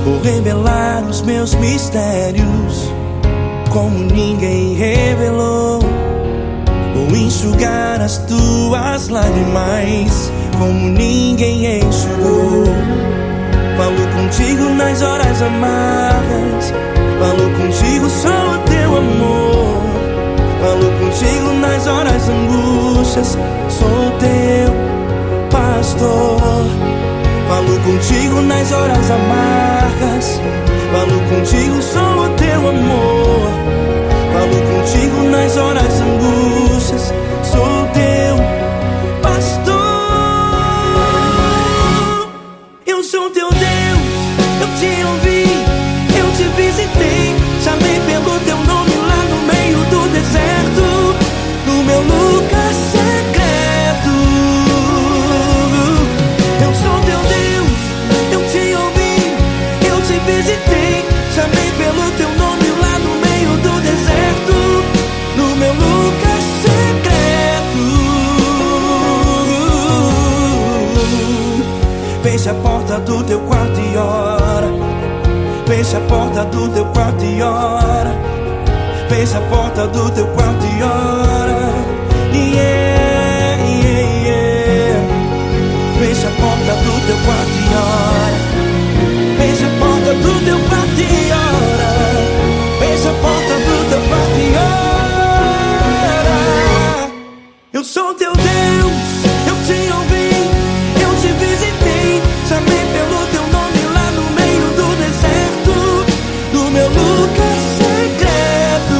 S2: Vou revelar os meus mistérios como ninguém revelou. Vou enxugar as tuas lágrimas como ninguém enxugou. Falo contigo nas horas amargas, falo contigo, sou teu amor. Falo contigo nas horas angústias, sou teu pastor. Falo contigo nas horas amargas, falo contigo, sou teu amor. Falo contigo nas horas angústias, sou teu pastor. Eu sou teu Deus, eu te ouvi, eu te visitei. Chamei pelo teu nome lá no meio do deserto, no meu lugar secreto. Eu sou teu Deus, eu te ouvi, eu te visitei. Chamei pelo teu nome lá no meio do deserto, no meu lugar secreto. Fecha a porta do teu quarto e ora. Fecha a porta do teu quarto e ora. Fecha a porta do teu quarto e ora. Yeah, yeah, yeah. Fecha a porta do teu quarto e ora. Fecha a porta do teu quarto e ora. Fecha a porta do teu quarto e ora. Eu sou teu Deus, eu te ouvi, eu te visitei. Chamei pelo teu nome lá no meio do deserto, no meu lugar secreto.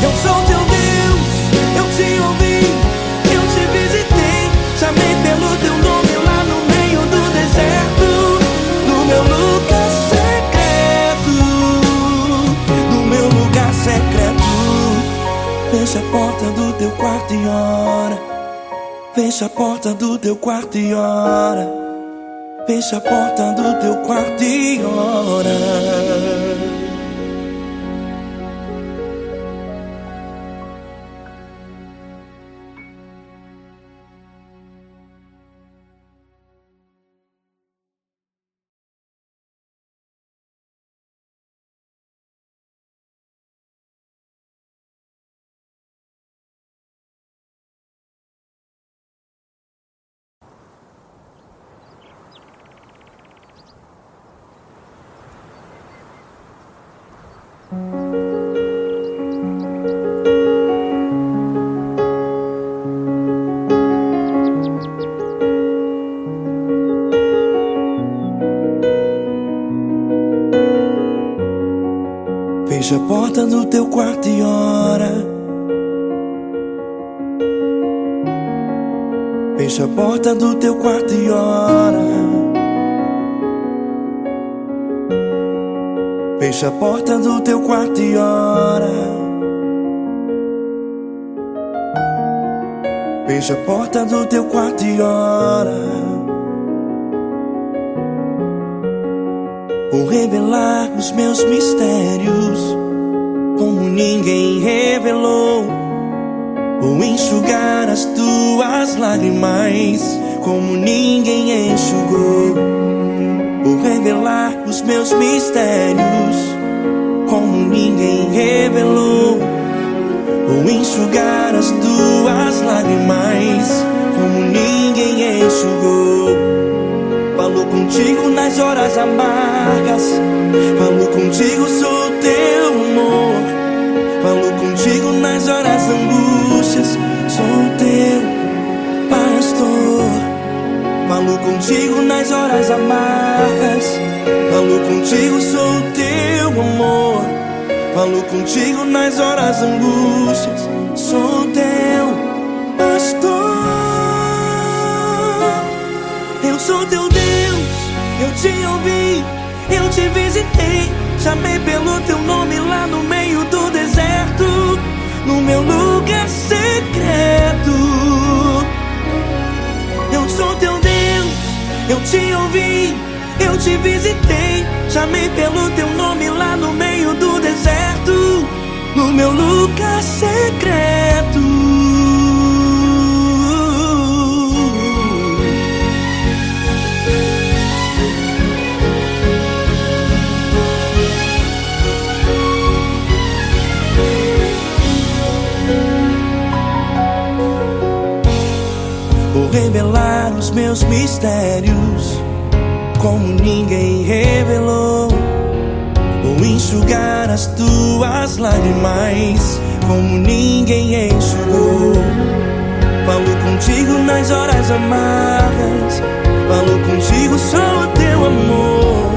S2: Eu sou teu Deus, eu te ouvi, eu te visitei. Chamei pelo teu nome lá no meio do deserto, no meu lugar secreto, no meu lugar secreto. Fecha a porta do teu quarto e ora. Fecha a porta do teu quarto e ora. Fecha a porta do teu quarto e ora. quarto e ora. Fecha a porta do teu quarto e ora. Fecha a porta do teu quarto e ora. Fecha a porta do teu quarto e ora. Vou revelar os meus mistérios como ninguém revelou. Vou enxugar as tuas lágrimas como ninguém enxugou. Vou revelar os meus mistérios como ninguém revelou. Vou enxugar as tuas lágrimas como ninguém enxugou. Falo contigo nas horas amargas, falo contigo, sou teu amor. Falo contigo nas horas angústias, sou teu pastor. Falo contigo nas horas amargas, falo contigo, sou teu amor. Falo contigo nas horas angústias, sou teu pastor. Eu sou teu Deus, eu te ouvi, eu te visitei. Chamei pelo teu nome lá no meio do deserto, no meu lugar secreto. Eu sou teu Deus, eu te ouvi, eu te visitei. Chamei pelo teu nome lá no meio do deserto, no meu lugar secreto. Vou revelar os meus mistérios como ninguém revelou. Vou enxugar as tuas lágrimas como ninguém enxugou. Falo contigo nas horas amargas, falo contigo, sou teu amor.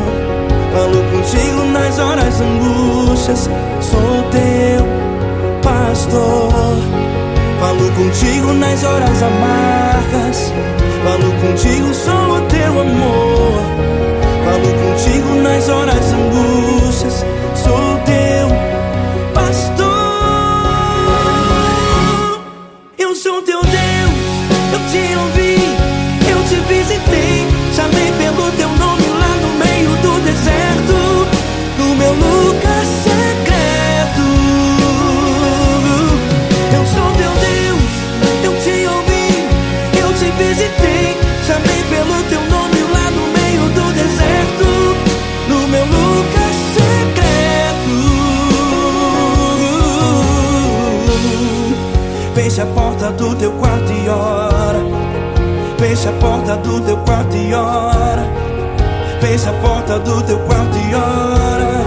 S2: Falo contigo nas horas angústias, sou teu pastor. Falo contigo nas horas amargas, falo contigo, sou o teu amor. Falo contigo nas horas angústias, sou teu pastor. Eu sou teu Deus, eu te ouvi, eu te visitei. Chamei pelo teu nome lá no meio do deserto, no meu lugar secreto. Eu sou teu Deus, eu te ouvi, eu te visitei. Chamei pelo teu nome lá no meio do deserto, no meu lugar secreto. Fecha a porta do teu quarto e ora. Fecha a porta do teu quarto e ora. Fecha a porta do teu quarto e ora.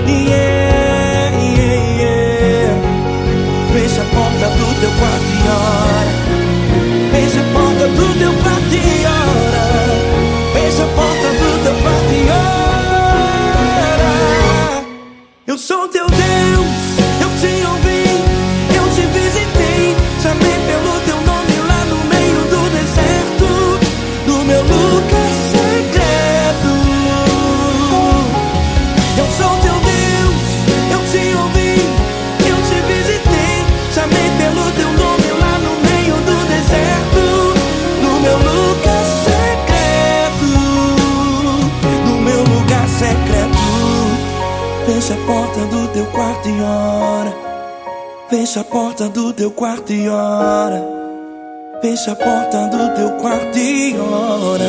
S2: Yeah, yeah, yeah. Fecha a porta do teu quarto e ora. Fecha a porta do teu quarto e ora. Fecha a porta do teu quarto e ora. Eu sou teu Deus, eu te ouvi, eu te visitei. Chamei pelo teu nome lá no meio do deserto, no meu lugar secreto. Eu sou teu Deus, eu te ouvi, eu te visitei. Chamei pelo teu nome lá no meio do deserto, no meu lugar secreto, no meu lugar secreto. Fecha a porta do teu quarto e ora. Fecha a porta do teu quarto e ora. Fecha a porta do teu quarto e ora.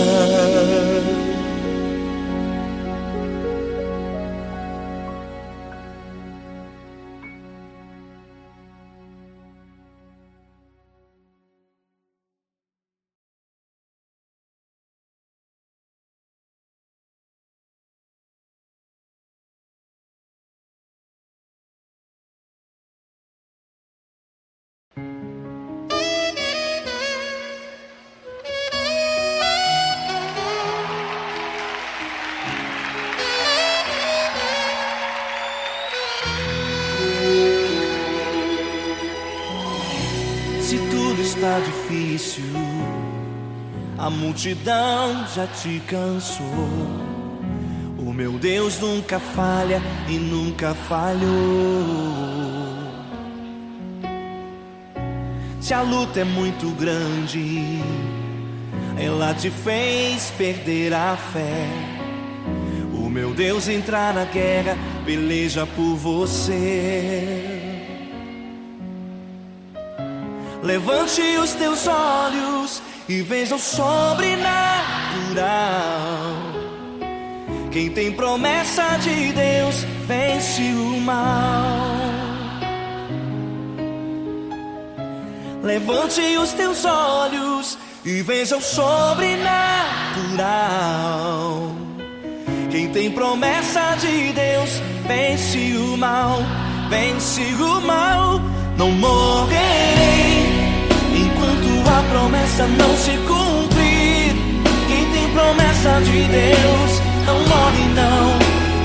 S2: Se tudo está difícil, a multidão já te cansou. O meu Deus nunca falha e nunca falhou. Se a luta é muito grande, ela te fez perder a fé. O meu Deus entrar na guerra, peleja por você. Levante os teus olhos e veja o sobrenatural. Quem tem promessa de Deus vence o mal. Levante os teus olhos e veja o sobrenatural. Quem tem promessa de Deus vence o mal, vence o mal. Não morrerei enquanto a promessa não se cumprir. Quem tem promessa de Deus não morre não,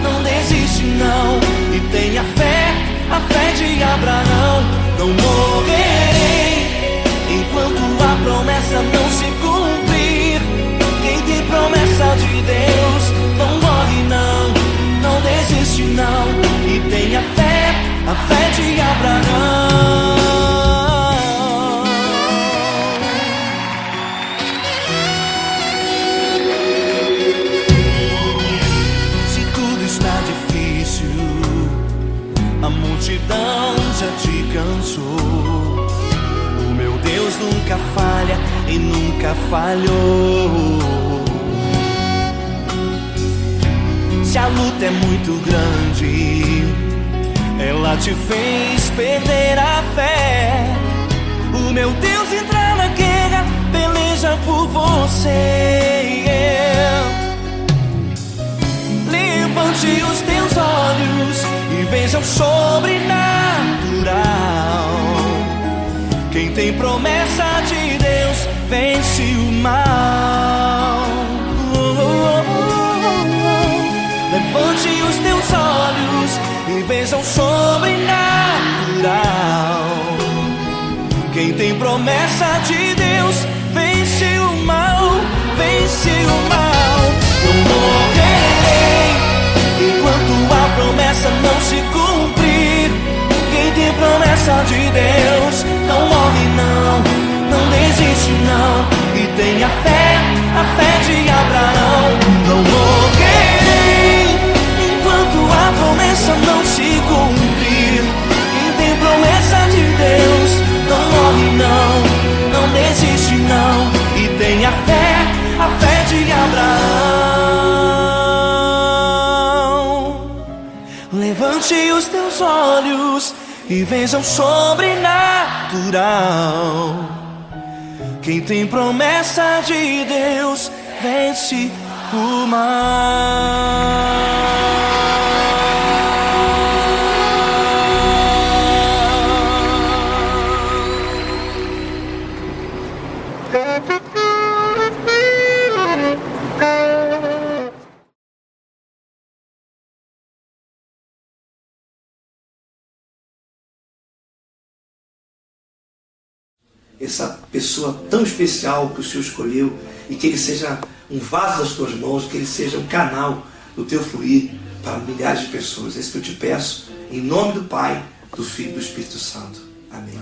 S2: não desiste não. E tenha fé, a fé de Abraão. Não morrerei enquanto a promessa não se cumprir. Quem tem promessa de Deus não morre não, não desiste não. E tenha fé, a fé de Abraão. Se tudo está difícil, a multidão já te cansou. O meu Deus nunca falha e nunca falhou. Se a luta é muito grande, ela te fez perder a fé. O meu Deus entrar na guerra, peleja por você. Levante os teus olhos e veja o sobrenatural. Quem tem promessa de Deus vence o mal. Levante os teus olhos e veja o sobrenatural. Quem tem promessa de Deus vence o mal, vence o mal. Não morrerei enquanto a promessa não se cumprir. Quem tem promessa de Deus não morre não, não desiste não. E tenha fé, a fé de Abraão. Não morrerei enquanto a promessa não se cumprir. Quem tem promessa de Deus não morre não, não desiste não. E tenha fé, a fé de Abraão. Levante os teus olhos e veja o sobrenatural. Quem tem promessa de Deus vence o mal.
S5: Essa pessoa tão especial que o Senhor escolheu, e que ele seja um vaso das tuas mãos, que ele seja um canal do teu fluir para milhares de pessoas. É isso que eu te peço, em nome do Pai, do Filho e do Espírito Santo. Amém.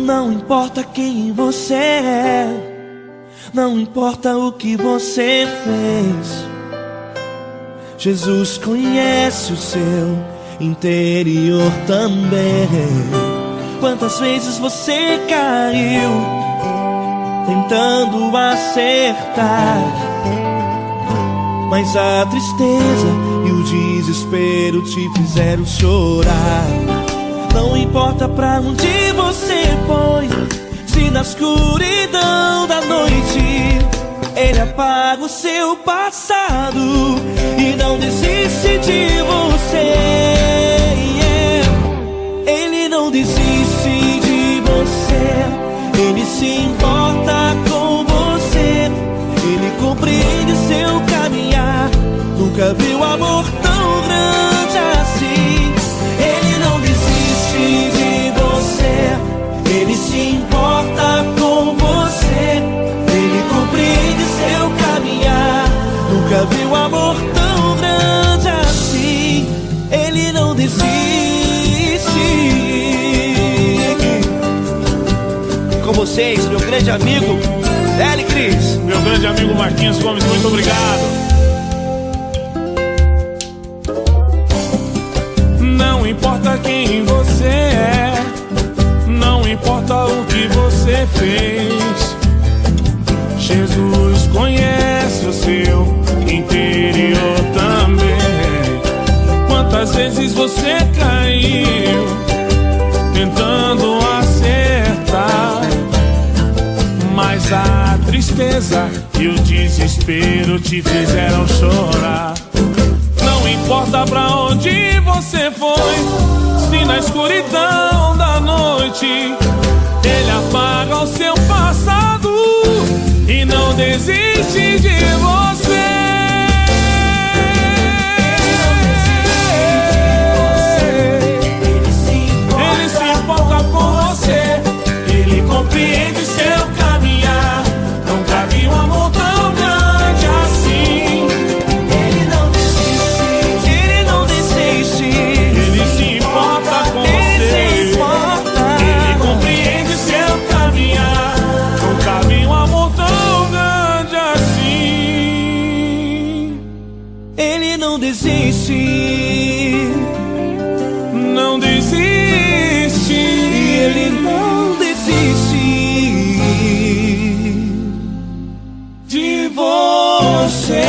S2: Não importa quem você é, não importa o que você fez, Jesus conhece o seu interior também. Quantas vezes você caiu tentando acertar, mas a tristeza e o desespero te fizeram chorar. Não importa pra onde você foi, na escuridão da noite, Ele apaga o seu passado e não desiste de você. Ele não desiste de você, Ele se importa com você, Ele compreende seu caminhar. Nunca viu amor tão grande assim. Ele não desiste de você, Ele se importa com você, Ele compreende seu caminhar. Nunca viu amor tão grande assim. Ele não desiste. Com vocês, meu grande amigo L. Cris.
S6: Meu grande amigo Marquinhos Gomes, muito obrigado. Não importa quem você é, não importa o que você fez, Jesus conhece o seu interior também. Quantas vezes você caiu tentando acertar, mas a tristeza e o desespero te fizeram chorar. Não importa pra onde você foi, se na escuridão da noite Ele apaga o seu passado e não desiste de você. Ele se importa com você, Ele compreende seu caminhar. Nunca vi um amor tão grande assim.
S2: Ele não desiste, Ele não desiste.
S6: Ele se importa com
S2: Ele
S6: você,
S2: se importa.
S6: Ele compreende seu caminhar. Nunca vi um amor tão grande assim.
S2: Ele não desiste,
S6: Não desiste.
S2: Ele não desiste
S6: De você.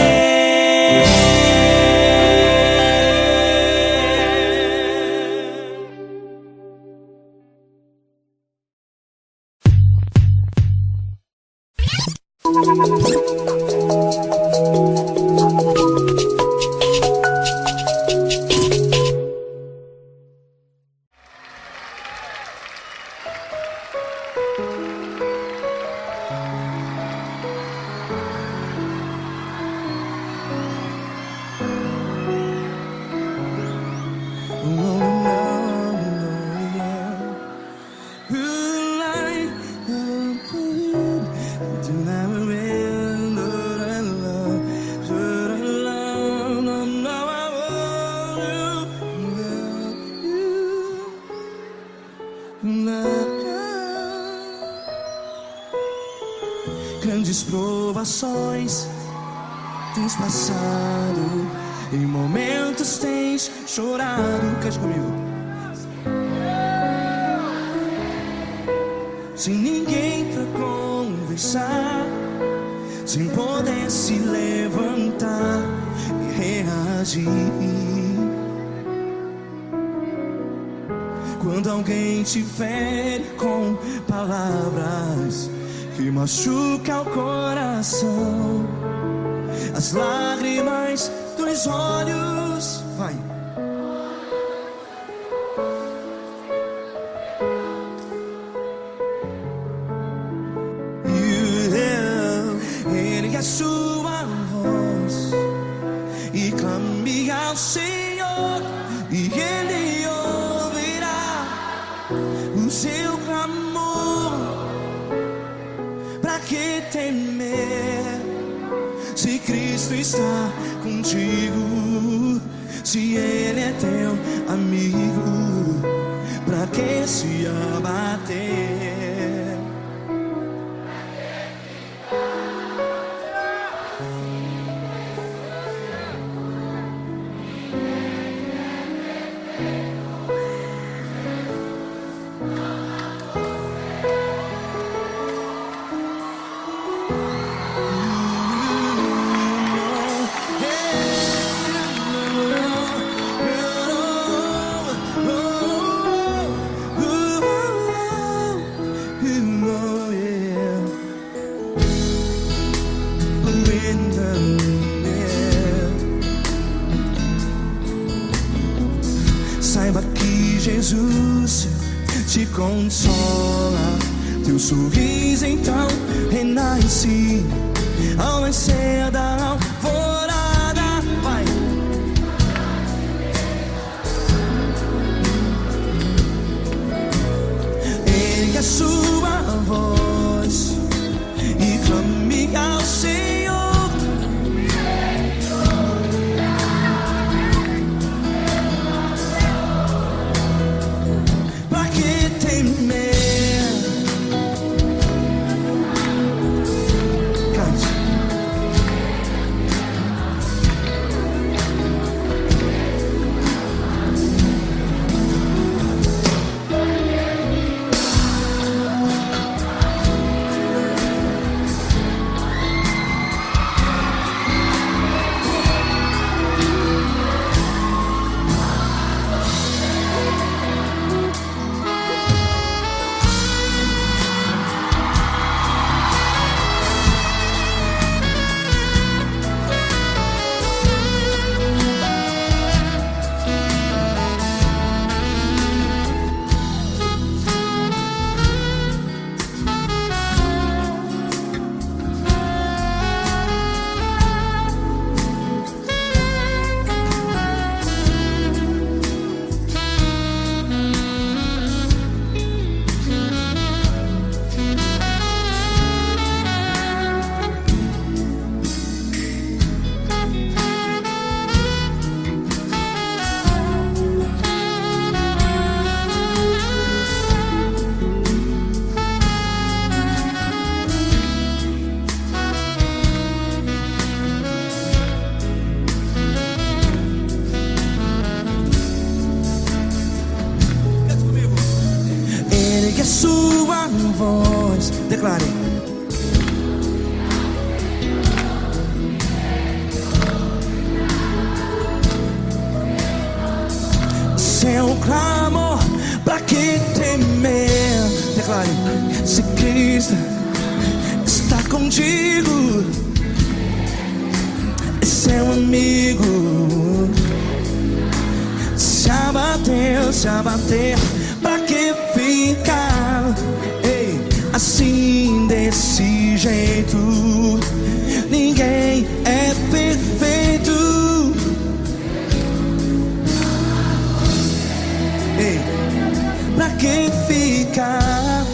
S3: Grandes provações tens passado, em momentos tens chorado. Cante comigo. Sem ninguém pra conversar, sem poder se levantar e reagir. Quando alguém te fere com palavras que machuca o coração, as lágrimas dos olhos, vai. Ele é sua voz e clame ao Senhor e Ele ouvirá o seu clamor. Pra que temer se Cristo está contigo? Se Ele é teu amigo, pra que se abater? te consola. Teu sorriso então renasce ao nascer da alvorada. Vai. Ergue a sua voz e clame ao Senhor. Pra que temer? Ergue a sua voz, declare. Seu clamor, pra que temer? Declare. Se Cristo está contigo, é seu amigo. Se abater, pra que ficar, ei, assim desse jeito? Ninguém é perfeito. Ei, pra que ficar?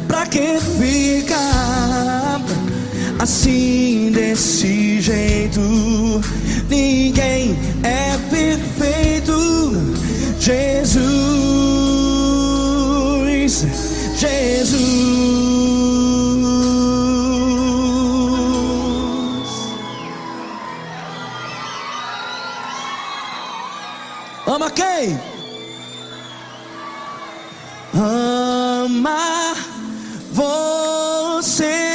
S3: Pra que ficar assim desse jeito? Ninguém é perfeito. Jesus, Jesus. Ama quem? Ama você.